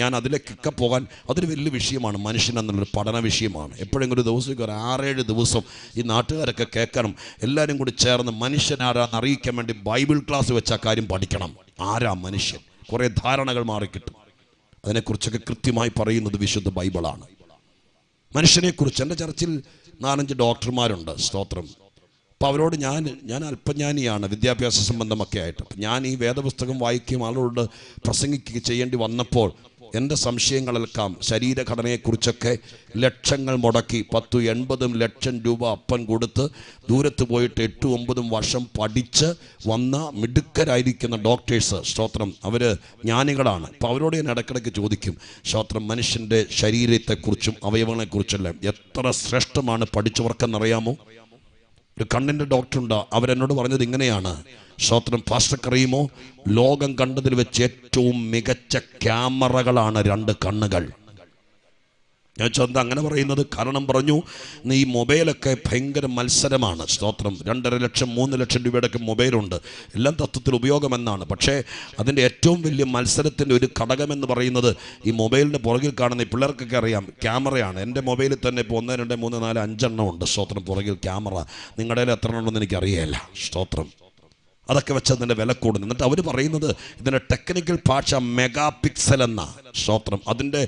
A: ഞാൻ അതിലേക്കൊക്കെ പോകാൻ അതൊരു വലിയ വിഷയമാണ്. മനുഷ്യൻ എന്നുള്ളൊരു പഠന വിഷയമാണ്. എപ്പോഴെങ്കിലും ഒരു ദിവസം ഒരു 6-7 ദിവസം ഈ നാട്ടുകാരൊക്കെ കേൾക്കണം. എല്ലാവരും കൂടി ചേർന്ന് മനുഷ്യനാരാന്ന് അറിയിക്കാൻ വേണ്ടി ബൈബിൾ ക്ലാസ് വെച്ച കാര്യം പഠിക്കണം. ആരാ മനുഷ്യൻ? കുറേ ധാരണകൾ മാറിക്കിട്ടും. അതിനെക്കുറിച്ചൊക്കെ കൃത്യമായി പറയുന്നത് വിശുദ്ധ ബൈബിളാണ്. മനുഷ്യനെക്കുറിച്ച് എൻ്റെ ചർച്ചിൽ 4-5 ഡോക്ടർമാരുണ്ട്. സ്തോത്രം. അപ്പോൾ അവരോട് ഞാൻ അല്പജ്ഞാനിയാണ്, വിദ്യാഭ്യാസ സംബന്ധമൊക്കെ ആയിട്ട്. അപ്പം ഞാൻ ഈ വേദപുസ്തകം വായിക്കുകയും ആളോട് പ്രസംഗിക്കുകയും ചെയ്യേണ്ടി വന്നപ്പോൾ എൻ്റെ സംശയങ്ങളെല്ലാം ശരീരഘടനയെക്കുറിച്ചൊക്കെ ലക്ഷങ്ങൾ മുടക്കി 10-80 ലക്ഷം രൂപ അപ്പൻ കൊടുത്ത് ദൂരത്ത് പോയിട്ട് 8-9 വർഷം പഠിച്ച് വന്ന മിടുക്കരായിരിക്കുന്ന ഡോക്ടേഴ്സ്, സ്തോത്രം, അവർ ജ്ഞാനികളാണ്. അപ്പോൾ അവരോട് ഞാൻ ഇടയ്ക്കിടയ്ക്ക് ചോദിക്കും, സ്തോത്രം, മനുഷ്യൻ്റെ ശരീരത്തെക്കുറിച്ചും അവയവങ്ങളെക്കുറിച്ചെല്ലാം എത്ര ശ്രേഷ്ഠമാണ് പഠിച്ചവർക്കെന്നറിയാമോ? ഒരു കണ്ണിൻ്റെ ഡോക്ടറുണ്ട്, അവരെന്നോട് പറഞ്ഞത് ഇങ്ങനെയാണ്, സ്തോത്രം, പാസ്റ്റർക്കറിയുമോ, ലോകം കണ്ടതിൽ വെച്ച് ഏറ്റവും മികച്ച ക്യാമറകളാണ് 2 കണ്ണുകൾ. ഞാൻ ചോദിച്ചാൽ അങ്ങനെ പറയുന്നത് കാരണം പറഞ്ഞു, ഈ മൊബൈലൊക്കെ ഭയങ്കര മത്സരമാണ്, സ്തോത്രം, 2.5 ലക്ഷം 3 ലക്ഷം രൂപയുടെയൊക്കെ മൊബൈലുണ്ട്, എല്ലാം തത്വത്തിൽ ഉപയോഗമെന്നാണ്. പക്ഷേ അതിൻ്റെ ഏറ്റവും വലിയ മത്സരത്തിൻ്റെ ഒരു ഘടകമെന്ന് പറയുന്നത് ഈ മൊബൈലിൻ്റെ പുറകിൽ കാണുന്ന ഈ പിള്ളേർക്കൊക്കെ അറിയാം, ക്യാമറയാണ്. എൻ്റെ മൊബൈലിൽ തന്നെ ഇപ്പോൾ 1, 2, 3, 4, 5 എണ്ണം ഉണ്ട്, സ്തോത്രം, പുറകിൽ ക്യാമറ. നിങ്ങളുടെ എത്ര ഉണ്ടെന്ന് എനിക്കറിയില്ല, സ്തോത്രം. അതൊക്കെ വെച്ച് അതിൻ്റെ വില കൂടുന്നു. എന്നിട്ട് അവർ പറയുന്നത് ഇതിൻ്റെ ടെക്നിക്കൽ ഭാഷ മെഗാ പിക്സൽ എന്ന, സ്തോത്രം, അതിൻ്റെ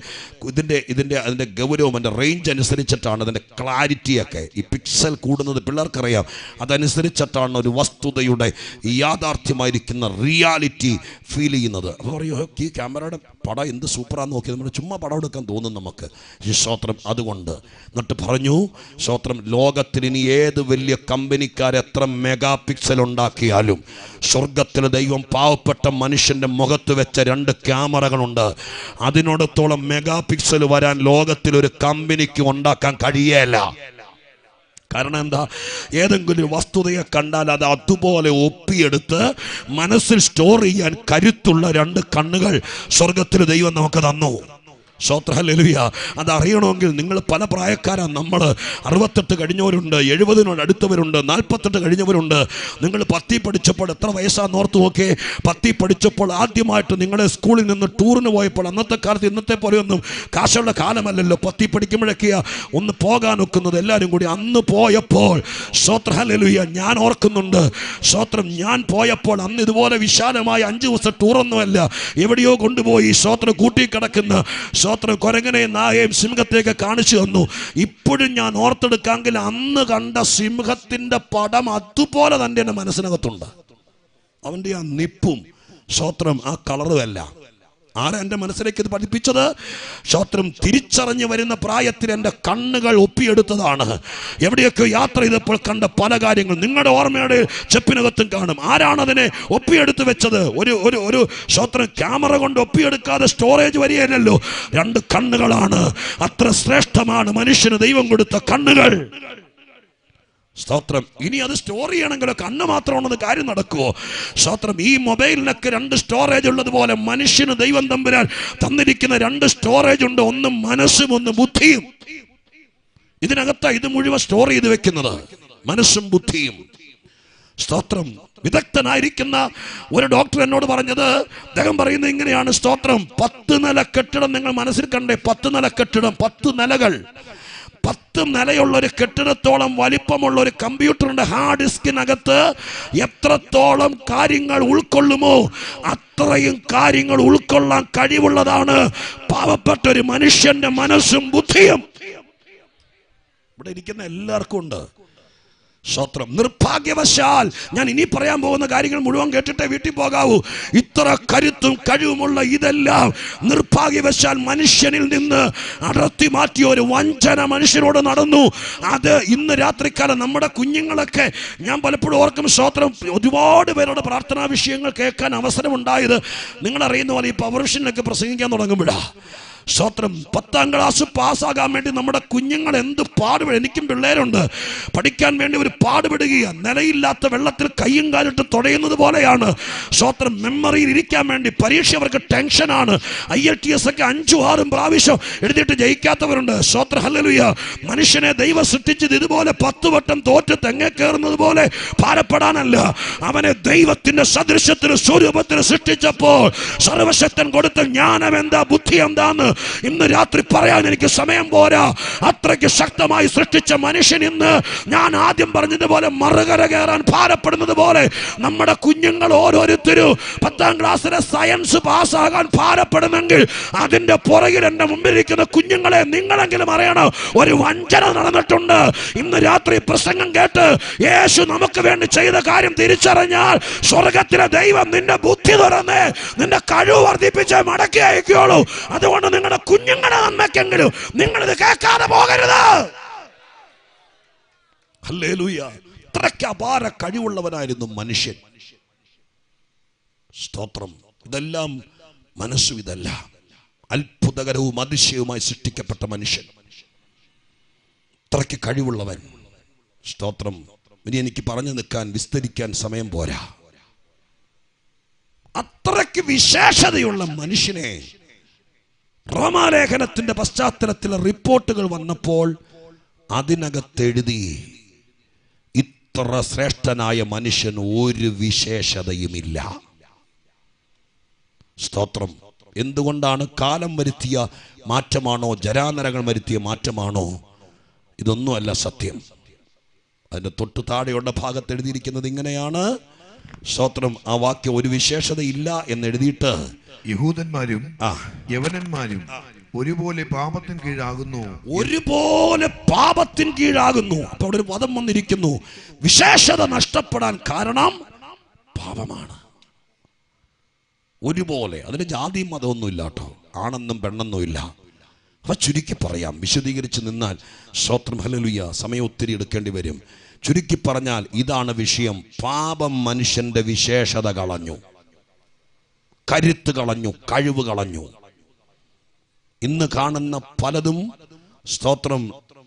A: ഗൗരവം, അതിൻ്റെ റേഞ്ച് അനുസരിച്ചിട്ടാണ് അതിൻ്റെ ക്ലാരിറ്റിയൊക്കെ. ഈ പിക്സൽ കൂടുന്നത് പിള്ളേർക്കറിയാം, അതനുസരിച്ചിട്ടാണ് ഒരു വസ്തുതയുടെ യാഥാർത്ഥ്യമായിരിക്കുന്ന റിയാലിറ്റി ഫീൽ ചെയ്യുന്നത്. അപ്പോൾ പറയും, ഈ ക്യാമറയുടെ പടം എന്ത് സൂപ്പറാന്ന് നോക്കി നമ്മൾ ചുമ്മാ പടം എടുക്കാൻ തോന്നും നമുക്ക്, ഈ സ്തോത്രം. അതുകൊണ്ട് എന്നിട്ട് പറഞ്ഞു, സ്തോത്രം, ലോകത്തിൽ ഇനി ഏത് വലിയ കമ്പനിക്കാർ എത്ര മെഗാ പിക്സൽ ഉണ്ടാക്കിയാലും സ്വർഗത്തിലെ ദൈവം പാവപ്പെട്ട മനുഷ്യൻ്റെ മുഖത്ത് വെച്ച 2 ക്യാമറകളുണ്ട്. അതിനോടത്തോളം മെഗാ പിക്സൽ വരാൻ ലോകത്തിലൊരു കമ്പനിക്ക് ഉണ്ടാക്കാൻ കഴിയേല. കാരണം എന്താ? ഏതെങ്കിലും വസ്തുതയെ കണ്ടാൽ അത് അതുപോലെ ഒപ്പിയെടുത്ത് മനസ്സിൽ സ്റ്റോർ ചെയ്യാൻ കരുത്തുള്ള 2 കണ്ണുകൾ സ്വർഗത്തിൽ ദൈവം നമുക്ക് തന്നു. സ്തോത്രം, ഹല്ലേലൂയ. അതറിയണമെങ്കിൽ നിങ്ങൾ പല പ്രായക്കാരാണ്. നമ്മൾ 68 കഴിഞ്ഞവരുണ്ട്, 70 അടുത്തവരുണ്ട്, 48 കഴിഞ്ഞവരുണ്ട്. നിങ്ങൾ 10 പഠിച്ചപ്പോൾ എത്ര വയസ്സാന്ന് ഓർത്ത് നോക്കേ. 10 പഠിച്ചപ്പോൾ ആദ്യമായിട്ട് നിങ്ങളുടെ സ്കൂളിൽ നിന്ന് ടൂറിന് പോയപ്പോൾ, അന്നത്തെ കാലത്ത് ഇന്നത്തെ പോലെയൊന്നും കാശുള്ള കാലമല്ലല്ലോ, 10 പഠിക്കുമ്പോഴൊക്കെയാ ഒന്ന് പോകാൻ ഒക്കുന്നത് എല്ലാവരും കൂടി. അന്ന് പോയപ്പോൾ, സ്തോത്രം, ഹല്ലേലൂയ, ഞാൻ ഓർക്കുന്നുണ്ട്, സ്തോത്രം, ഞാൻ പോയപ്പോൾ അന്ന് ഇതുപോലെ വിശാലമായ 5 ദിവസം ടൂറൊന്നുമല്ല, എവിടെയോ കൊണ്ടുപോയി, സ്തോത്രം, കൂട്ടിക്കിടക്കുന്ന, സ്തോത്രം, കൊരങ്ങനെയും നായയും സിംഹത്തെയൊക്കെ കാണിച്ചു തന്നു. ഇപ്പോഴും ഞാൻ ഓർത്തെടുക്കാമെങ്കിൽ അന്ന് കണ്ട സിംഹത്തിൻ്റെ പടം അതുപോലെ തന്നെ എൻ്റെ മനസ്സിനകത്തുണ്ട്. അവൻ്റെ ആ നിപ്പും, സ്തോത്രം, ആ കളറുമല്ല. ആരാ എൻ്റെ മനസ്സിലേക്ക് ഇത് പഠിപ്പിച്ചത്? സ്തോത്രം, തിരിച്ചറിഞ്ഞു വരുന്ന പ്രായത്തിൽ എൻ്റെ കണ്ണുകൾ ഒപ്പിയെടുത്തതാണ്. എവിടെയൊക്കെ യാത്ര ചെയ്തപ്പോൾ കണ്ട പല കാര്യങ്ങൾ നിങ്ങളുടെ ഓർമ്മയുടെ ചെപ്പിനകത്തും കാണും. ആരാണതിനെ ഒപ്പിയെടുത്ത് വെച്ചത്? ഒരു സ്തോത്രം, ക്യാമറ കൊണ്ട് ഒപ്പിയെടുക്കാതെ സ്റ്റോറേജ് വരികയല്ലോ, 2 കണ്ണുകളാണ്. അത്ര ശ്രേഷ്ഠമാണ് മനുഷ്യന് ദൈവം കൊടുത്ത കണ്ണുകൾ. സ്തോത്രം. ഇനി അത് സ്റ്റോർ ചെയ്യണമെങ്കിലോ കണ്ണ് മാത്രമാണെന്ന് കാര്യം നടക്കുമോ? സ്തോത്രം. ഈ മൊബൈലിനൊക്കെ 2 സ്റ്റോറേജ് ഉള്ളതുപോലെ മനുഷ്യന് ദൈവം തമ്പുരാൻ തന്നിരിക്കുന്ന 2 സ്റ്റോറേജ് ഉണ്ട്. ഒന്ന് മനസ്സും ഒന്ന് ബുദ്ധിയും. ഇതിനകത്താ ഇത് മുഴുവൻ സ്റ്റോർ ചെയ്ത് വെക്കുന്നത്, മനസ്സും ബുദ്ധിയും. സ്തോത്രം. വിദഗ്ധനായിരിക്കുന്ന ഒരു ഡോക്ടർ എന്നോട് പറഞ്ഞത്, അദ്ദേഹം പറയുന്നത് ഇങ്ങനെയാണ്, സ്തോത്രം, 10 നില കെട്ടിടം നിങ്ങൾ മനസ്സിൽ കണ്ടേ? 10 നില കെട്ടിടം, 10 നിലകൾ, 10 നിലയുള്ള ഒരു കെട്ടിടത്തോളം വലിപ്പമുള്ള ഒരു കമ്പ്യൂട്ടറിന്റെ ഹാർഡ് ഡിസ്കിനകത്ത് എത്രത്തോളം കാര്യങ്ങൾ ഉൾക്കൊള്ളുമോ അത്രയും കാര്യങ്ങൾ ഉൾക്കൊള്ളാൻ കഴിവുള്ളതാണ് പാവപ്പെട്ട ഒരു മനുഷ്യന്റെ മനസ്സും ബുദ്ധിയും. ഇവിടെ ഇരിക്കുന്ന എല്ലാവർക്കും ഉണ്ട്. സ്തോത്രം. നിർഭാഗ്യവശാൽ ഞാൻ ഇനി പറയാൻ പോകുന്ന കാര്യങ്ങൾ മുഴുവൻ കേട്ടിട്ടേ വീട്ടിൽ പോകാവൂ. ഇത്ര കരുത്തും കഴിവുമുള്ള ഇതെല്ലാം നിർഭാഗ്യവശാൽ മനുഷ്യനിൽ നിന്ന് അടർത്തി മാറ്റിയ ഒരു വഞ്ചന മനുഷ്യനോട് നടന്നു. അത് ഇന്ന് രാത്രിക്കാലം നമ്മുടെ കുഞ്ഞുങ്ങളൊക്കെ ഞാൻ പലപ്പോഴും ഓർക്കും. സ്തോത്രം. ഒരുപാട് പേരുടെ പ്രാർത്ഥനാ വിഷയങ്ങൾ കേൾക്കാൻ അവസരമുണ്ടായത് നിങ്ങളറിയുന്ന പോലെ ഈ പവർഷനൊക്കെ പ്രസംഗിക്കാൻ തുടങ്ങുമ്പോഴാ. സ്തോത്രം. 10ാം ക്ലാസ് പാസ്സാകാൻ വേണ്ടി നമ്മുടെ കുഞ്ഞുങ്ങൾ എന്ത് പാടുപെടും. എനിക്കും പിള്ളേരുണ്ട്. പഠിക്കാൻ വേണ്ടി ഒരു പാടുപെടുകയാണ്. നിലയില്ലാത്ത വെള്ളത്തിൽ കയ്യും കാലിട്ട് തുഴയുന്നത് പോലെയാണ്. സ്തോത്രം. മെമ്മറിയിൽ ഇരിക്കാൻ വേണ്ടി പരീക്ഷ അവർക്ക് ടെൻഷനാണ്. IELTS ഒക്കെ 5-6 പ്രാവശ്യം എഴുതിയിട്ട് ജയിക്കാത്തവരുണ്ട്. സ്തോത്രം. ഹല്ലേലൂയ. മനുഷ്യനെ ദൈവം സൃഷ്ടിച്ചത് ഇതുപോലെ 10 വട്ടം തോറ്റ് തെങ്ങ കയറുന്നത് പോലെ ഭാരപ്പെടാനല്ല. അവനെ ദൈവത്തിന്റെ സദൃശ്യത്തിന് സ്വരൂപത്തിന് സൃഷ്ടിച്ചപ്പോൾ സർവശക്തൻ കൊടുത്ത ജ്ഞാനം എന്താ, ബുദ്ധി എന്താന്ന് ഇന്ന് രാത്രി പറയാൻ എനിക്ക് സമയം പോരാ. അത്രയ്ക്ക് ശക്തമായി സൃഷ്ടിച്ച മനുഷ്യൻ ഇന്ന് ഞാൻ ആദ്യം പറഞ്ഞതുപോലെ മറുകര കയറാൻ ഭാരപ്പെടുന്നത് പോലെ നമ്മുടെ കുഞ്ഞുങ്ങൾ ഓരോരുത്തരും 10ാം ക്ലാസ്സിലെ സയൻസ് പാസ്സാകാൻ ഭാരപ്പെടുമെങ്കിൽ അതിന്റെ പുറകിൽ എന്റെ മുമ്പിലിരിക്കുന്ന കുഞ്ഞുങ്ങളെ നിങ്ങളെങ്കിലും അറിയണം, ഒരു വഞ്ചന നടന്നിട്ടുണ്ട്. ഇന്ന് രാത്രി പ്രസംഗം കേട്ട് യേശു നമുക്ക് വേണ്ടി ചെയ്ത കാര്യം തിരിച്ചറിഞ്ഞാൽ സ്വർഗത്തിലെ ദൈവം നിന്റെ ബുദ്ധി തുറന്ന് നിന്റെ കഴിവ് വർദ്ധിപ്പിച്ച് മടക്കി അയക്കുകയുള്ളൂ. അതുകൊണ്ട് നിങ്ങളുടെ കുഞ്ഞുങ്ങളുടെ നന്മയ്ക്കെങ്കിലും നിങ്ങളിത് കേൾക്കാതെ പോകരുത്. ഹല്ലേലൂയ. ഇത്രയ്ക്ക് അപാര കഴിവുള്ളവനായിരുന്നു മനുഷ്യൻ. സ്തോത്രം. ഇതെല്ലാം മനസ്സും ഇതല്ല, അത്ഭുതകരവും അതിശയവുമായി സൃഷ്ടിക്കപ്പെട്ട മനുഷ്യൻ, ഇത്രയ്ക്ക് കഴിവുള്ളവൻ. സ്തോത്രം. ഇനി എനിക്ക് പറഞ്ഞു നിൽക്കാൻ വിസ്തരിക്കാൻ സമയം പോരാ. അത്രയ്ക്ക് വിശേഷതയുള്ള മനുഷ്യനെ റോമാലേഖനത്തിന്റെ പശ്ചാത്തലത്തിലെ റിപ്പോർട്ടുകൾ വന്നപ്പോൾ അതിനകത്തെഴുതി, ഇത്ര ശ്രേഷ്ഠനായ മനുഷ്യൻ ഒരു വിശേഷതയുമില്ല. സ്തോത്രം. എന്തുകൊണ്ടാണ്? കാലം വരുത്തിയ മാറ്റമാണോ, ജരാനരകൾ വരുത്തിയ മാറ്റമാണോ? ഇതൊന്നുമല്ല സത്യം. അതിന്റെ തൊട്ടു താഴെയുള്ള ഭാഗത്ത് എഴുതിയിരിക്കുന്നത് ഇങ്ങനെയാണ്. സ്തോത്രം. ആ വാക്യം ഒരു വിശേഷതയില്ല എന്നെഴുതിയിട്ട്,
B: യഹൂദന്മാരും യവനന്മാരും ഒരുപോലെ പാപത്തിന് കീഴാകുന്നു,
A: ഒരുപോലെ പാപത്തിന് കീഴാകുന്നു. അപ്പൊ അവിടെ ഒരു പദം വന്നിരിക്കുന്നു, വിശേഷത നഷ്ടപ്പെടാൻ കാരണം പാപമാണ്. ഒരുപോലെ. അതിന് ജാതിയും മതമൊന്നും ഇല്ല കേട്ടോ, ആണെന്നും പെണ്ണെന്നും ഇല്ല. അപ്പൊ ചുരുക്കി പറയാം, വിശദീകരിച്ച് നിന്നാൽ സ്തോത്രം ഹല്ലേലൂയ സമയം ഒത്തിരി എടുക്കേണ്ടി വരും. ചുരുക്കി പറഞ്ഞാൽ ഇതാണ് വിഷയം. പാപം മനുഷ്യന്റെ വിശേഷത കളഞ്ഞു, കരുത്ത് കളഞ്ഞു, കഴിവ് കളഞ്ഞു. ഇന്ന് കാണുന്ന പലതും സ്തോത്രം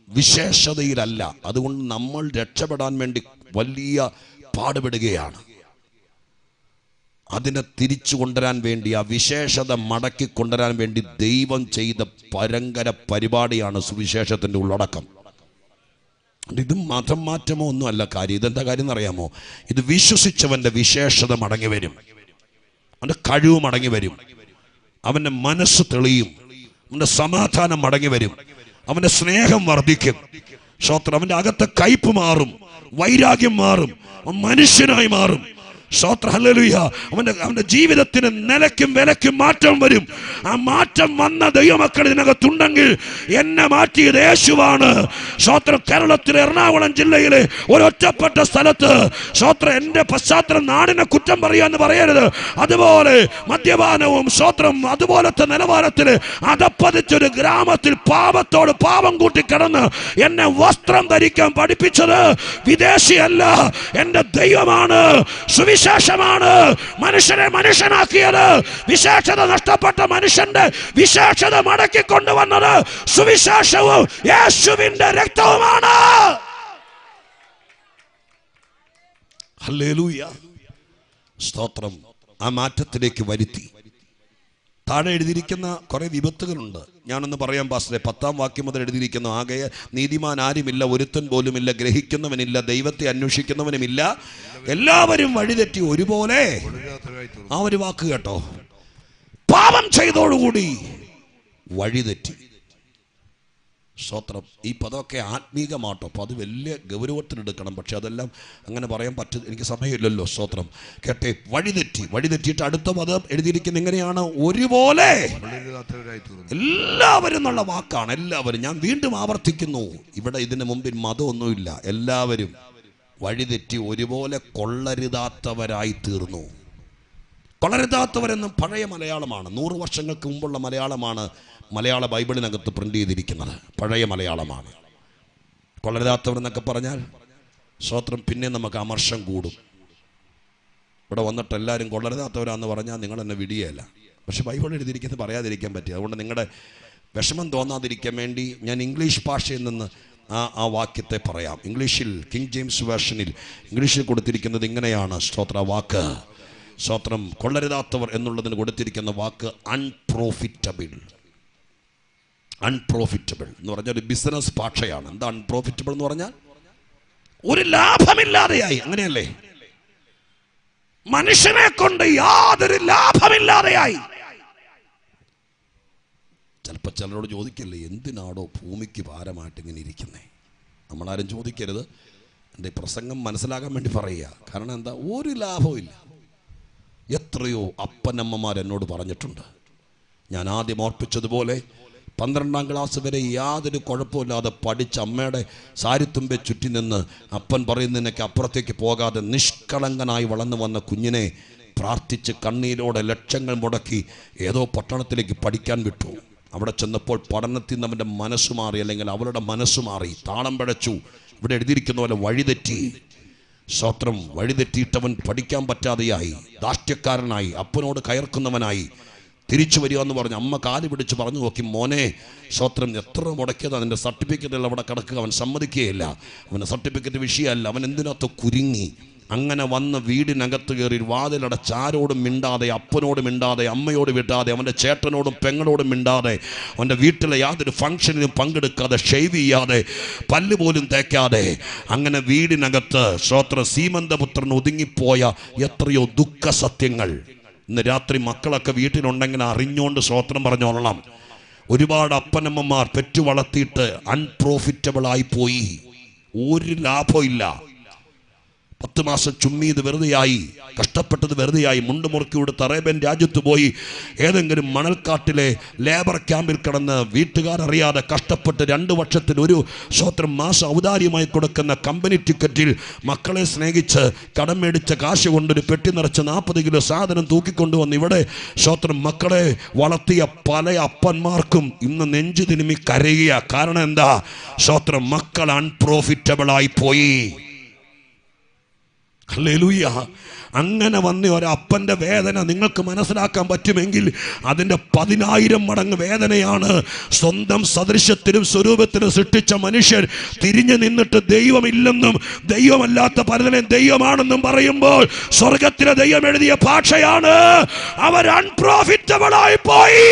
A: വിശേഷതയിലല്ല. അതുകൊണ്ട് നമ്മൾ രക്ഷപ്പെടാൻ വേണ്ടി വലിയ പാടുപെടുകയാണ്. അതിനെ തിരിച്ചു കൊണ്ടുവരാൻ വേണ്ടി, ആ വിശേഷത മടക്കി കൊണ്ടുവരാൻ വേണ്ടി ദൈവം ചെയ്ത പരങ്കര പരിപാടിയാണ് സുവിശേഷത്തിന്റെ ഉള്ളടക്കം. ഇത് മതം മാറ്റമോ ഒന്നും അല്ല കാര്യം. ഇതെന്താ കാര്യം എന്നറിയാമോ? ഇത് വിശ്വസിച്ചവന്റെ വിശേഷത മടങ്ങി വരും, അവന്റെ കഴിവ് മടങ്ങി വരും, അവന്റെ മനസ്സ് തെളിയും, അവന്റെ സമാധാനം മടങ്ങി വരും, അവന്റെ സ്നേഹം വർദ്ധിക്കും. സ്തോത്രം. അവന്റെ അകത്തെ കയ്പ് മാറും, വൈരാഗ്യം മാറും, മനുഷ്യനായി മാറും. സ്തോത്രം ഹല്ലേലൂയ. അവന്റെ ജീവിതത്തിന് നിലയ്ക്കും വിലയ്ക്കും മാറ്റം വരും. ആ മാറ്റം വന്ന ദൈവമക്കൾ ഇതിനകത്തുണ്ടെങ്കിൽ എന്നെ മാറ്റിയത് യേശുവാണ്. സ്തോത്രം. കേരളത്തിലെ എറണാകുളം ജില്ലയിലെ ഒരൊറ്റപ്പെട്ട സ്ഥലത്ത് സ്തോത്രം എന്റെ പശ്ചാത്തലം നാടിനെ കുറ്റം പറയാന്ന് പറയരുത്. അതുപോലെ മദ്യപാനവും സ്തോത്രം അതുപോലത്തെ നിലവാരത്തിൽ അതപ്പതിച്ചൊരു ഗ്രാമത്തിൽ പാപത്തോട് പാപം കൂട്ടി കിടന്ന് എന്നെ വസ്ത്രം ധരിക്കാൻ പഠിപ്പിച്ചത് വിദേശിയല്ല, എന്റെ ദൈവമാണ്. വിശേഷമാണ് മനുഷ്യനെ മനുഷ്യനാക്കിയത്. വിശേഷത നഷ്ടപ്പെട്ട മനുഷ്യന്റെ വിശേഷത മടക്കി കൊണ്ടുവന്നത് സുവിശേഷവും യേശുവിന്റെ രക്തവുമാണ്. ഹല്ലേലൂയ. സ്തോത്രം. ആ മാറ്റത്തിലേക്ക് വരുത്തി. താഴെ എഴുതിയിരിക്കുന്ന കുറെ വിപത്തുകളുണ്ട്. ഞാനൊന്ന് പറയാം പാസ്റ്ററെ. 10ാം വാക്യം മുതൽ എഴുതിയിരിക്കുന്നു, ആകെ നീതിമാൻ ആരുമില്ല, ഒരുത്തൻ പോലുമില്ല, ഗ്രഹിക്കുന്നവനില്ല, ദൈവത്തെ അന്വേഷിക്കുന്നവനുമില്ല, എല്ലാവരും വഴിതെറ്റി ഒരുപോലെ. ആ ഒരു വാക്ക് കേട്ടോ, പാപം ചെയ്തോടുകൂടി വഴിതെറ്റി. സ്തോത്രം. ഈ പദമൊക്കെ ആത്മീകമാട്ടോ, അപ്പോൾ അത് വലിയ ഗൗരവത്തിലെടുക്കണം. പക്ഷെ അതെല്ലാം അങ്ങനെ പറയാൻ എനിക്ക് സമയമില്ലല്ലോ. സ്തോത്രം. കേട്ടെ, വഴിതെറ്റി. വഴിതെറ്റിയിട്ട് അടുത്ത പദം എഴുതിയിരിക്കുന്നത് എങ്ങനെയാണ്? ഒരുപോലെ. എല്ലാവരും എന്നുള്ള വാക്കാണ്. എല്ലാവരും. ഞാൻ വീണ്ടും ആവർത്തിക്കുന്നു, ഇവിടെ ഇതിന് മുമ്പിൽ മതമൊന്നുമില്ല. എല്ലാവരും വഴിതെറ്റി ഒരുപോലെ കൊള്ളരുതാത്തവരായി തീർന്നു. കൊള്ളരുതാത്തവരെന്നും പഴയ മലയാളമാണ്. 100 വർഷങ്ങൾക്ക് മുമ്പുള്ള മലയാളമാണ് മലയാള ബൈബിളിനകത്ത് പ്രിന്റ് ചെയ്തിരിക്കുന്നത്. പഴയ മലയാളമാണ്. കൊള്ളരുതാത്തവരെന്നൊക്കെ പറഞ്ഞാൽ സ്തോത്രം പിന്നെ നമുക്ക് അമർഷം കൂടും. ഇവിടെ വന്നിട്ട് എല്ലാവരും കൊള്ളരുതാത്തവരാന്ന് പറഞ്ഞാൽ നിങ്ങൾ എന്നെ വിടിയല്ല. പക്ഷെ ബൈബിൾ എഴുതിയിരിക്കുന്നത് പറയാതിരിക്കാൻ പറ്റും. അതുകൊണ്ട് നിങ്ങളുടെ വിഷമം തോന്നാതിരിക്കാൻ വേണ്ടി ഞാൻ ഇംഗ്ലീഷ് ഭാഷയിൽ നിന്ന് ആ വാക്യത്തെ പറയാം. ഇംഗ്ലീഷിൽ കിങ് ജെയിംസ് വേർഷനിൽ ഇംഗ്ലീഷിൽ കൊടുത്തിരിക്കുന്നത് ഇങ്ങനെയാണ്. സ്തോത്ര വാക്ക് സ്തോത്രം. കൊള്ളരുതാത്തവർ എന്നുള്ളതിന് കൊടുത്തിരിക്കുന്ന വാക്ക് അൺപ്രോഫിറ്റബിൾ. അൺപ്രോഫിറ്റബിൾ എന്ന് പറഞ്ഞാൽ ഒരു ബിസിനസ് ഭാഷയാണ്. എന്താ അൺപ്രോഫിറ്റബിൾ എന്ന് പറഞ്ഞാൽ? ഒരു ലാഭമില്ലാതെയായി. അങ്ങനെയല്ലേ? മനുഷ്യനെ കൊണ്ട് യാതൊരു ലാഭമില്ലാതെയായി. ചിലപ്പോൾ ചിലരോട് ചോദിക്കല്ലേ, എന്തിനാടോ ഭൂമിക്ക് ഭാരമായിട്ട് ഇങ്ങനെ ഇരിക്കുന്നേ? നമ്മളാരും ചോദിക്കരുത്. എൻ്റെ പ്രസംഗം മനസ്സിലാകാൻ വേണ്ടി പറയുക. കാരണം എന്താ, ഒരു ലാഭവും ഇല്ല. എത്രയോ അപ്പനമ്മമാർ എന്നോട് പറഞ്ഞിട്ടുണ്ട്. ഞാൻ ആദ്യം ഓർപ്പിച്ചതുപോലെ 12ാം ക്ലാസ് വരെ യാതൊരു കുഴപ്പമില്ലാതെ പഠിച്ച അമ്മയുടെ സാരിത്തുമ്പെ ചുറ്റി നിന്ന് അപ്പൻ പറയുന്നതിനൊക്കെ അപ്പുറത്തേക്ക് പോകാതെ നിഷ്കളങ്കനായി വളർന്നു വന്ന കുഞ്ഞിനെ പ്രാർത്ഥിച്ച് കണ്ണീരോടെ ലക്ഷങ്ങൾ മുടക്കി ഏതോ പട്ടണത്തിലേക്ക് പഠിക്കാൻ വിട്ടു. അവിടെ ചെന്നപ്പോൾ പഠനത്തിൽ നിന്ന് അവൻ്റെ മനസ്സ് മാറി, അല്ലെങ്കിൽ അവളുടെ മനസ്സ് മാറി, താളം പിഴച്ചു. ഇവിടെ എഴുതിയിരിക്കുന്ന പോലെ വഴിതെറ്റി. സ്വത്രം വഴിതെറ്റിയിട്ടവൻ പഠിക്കാൻ പറ്റാതെയായി, ദാഷ്ട്യക്കാരനായി, അപ്പനോട് കയർക്കുന്നവനായി. തിരിച്ചു വരിക എന്ന് പറഞ്ഞ് അമ്മ കാല് പിടിച്ച് പറഞ്ഞു നോക്കി, മോനെ സ്വത്രം എത്ര മുടക്കിയതാണ്, അതിൻ്റെ സർട്ടിഫിക്കറ്റെല്ലാം അവിടെ കിടക്കുക. അവൻ സമ്മതിക്കുകയില്ല. അവൻ്റെ സർട്ടിഫിക്കറ്റ് വിഷയമല്ല. അവൻ എന്തിനകത്ത് കുരുങ്ങി. അങ്ങനെ വന്ന് വീടിനകത്ത് കയറി വാതിലടച്ച് ആരോടും മിണ്ടാതെ, അപ്പനോട് മിണ്ടാതെ, അമ്മയോട് വിടാതെ, അവൻ്റെ ചേട്ടനോടും പെങ്ങളോടും മിണ്ടാതെ, അവൻ്റെ വീട്ടിലെ യാതൊരു ഫംഗ്ഷനിലും പങ്കെടുക്കാതെ, ഷെയ്വ് ചെയ്യാതെ, പല്ല് പോലും തേക്കാതെ, അങ്ങനെ വീടിനകത്ത് സീമന്തപുത്രൻ ഒതുങ്ങിപ്പോയ എത്രയോ ദുഃഖ സത്യങ്ങൾ. ഇന്ന് രാത്രി മക്കളൊക്കെ വീട്ടിലുണ്ടെങ്കിൽ അറിഞ്ഞുകൊണ്ട് സ്വത്രം പറഞ്ഞോളണം. ഒരുപാട് അപ്പനമ്മമാർ പെറ്റു വളർത്തിയിട്ട് അൺപ്രോഫിറ്റബിൾ ആയി പോയി. ഒരു ലാഭമില്ല. 10 മാസം ചുമ്മിയത് വെറുതെയായി, കഷ്ടപ്പെട്ടത് വെറുതെയായി. മുണ്ട് മുറുക്കി കൊടുത്ത് അറേബ്യൻ രാജ്യത്ത് പോയി ഏതെങ്കിലും മണൽക്കാട്ടിലെ ലേബർ ക്യാമ്പിൽ കിടന്ന് വീട്ടുകാരറിയാതെ കഷ്ടപ്പെട്ട് 2 വർഷത്തിൽ ഒരു മാസം ഔദാര്യമായി കൊടുക്കുന്ന കമ്പനി ടിക്കറ്റിൽ മക്കളെ സ്നേഹിച്ച് കടം മേടിച്ച കാശ് കൊണ്ടൊരു പെട്ടി നിറച്ച് 40 കിലോ സാധനം തൂക്കിക്കൊണ്ടുവന്ന് ഇവിടെ മക്കളെ വളർത്തിയ പല അപ്പന്മാർക്കും ഇന്ന് നെഞ്ചു തിരുമ്മി കരയുക. കാരണം എന്താ? മക്കൾ അൺപ്രോഫിറ്റബിൾ ആയി പോയി. ഹല്ലേലൂയ. അങ്ങനെ വന്ന ഒരപ്പൻ്റെ വേദന നിങ്ങൾക്ക് മനസ്സിലാക്കാൻ പറ്റുമെങ്കിൽ അതിൻ്റെ 10,000 മടങ്ങ് വേദനയാണ് സ്വന്തം സദൃശ്യത്തിലും സ്വരൂപത്തിലും സൃഷ്ടിച്ച മനുഷ്യൻ തിരിഞ്ഞു നിന്നിട്ട് ദൈവമില്ലെന്നും ദൈവമല്ലാത്ത പലതിനെയും ദൈവമാണെന്നും പറയുമ്പോൾ സ്വർഗത്തിലെ ദൈവം എഴുതിയ ഭാഷയാണ്, അവർ അൺപ്രോഫിറ്റബിൾ ആയി പോയി.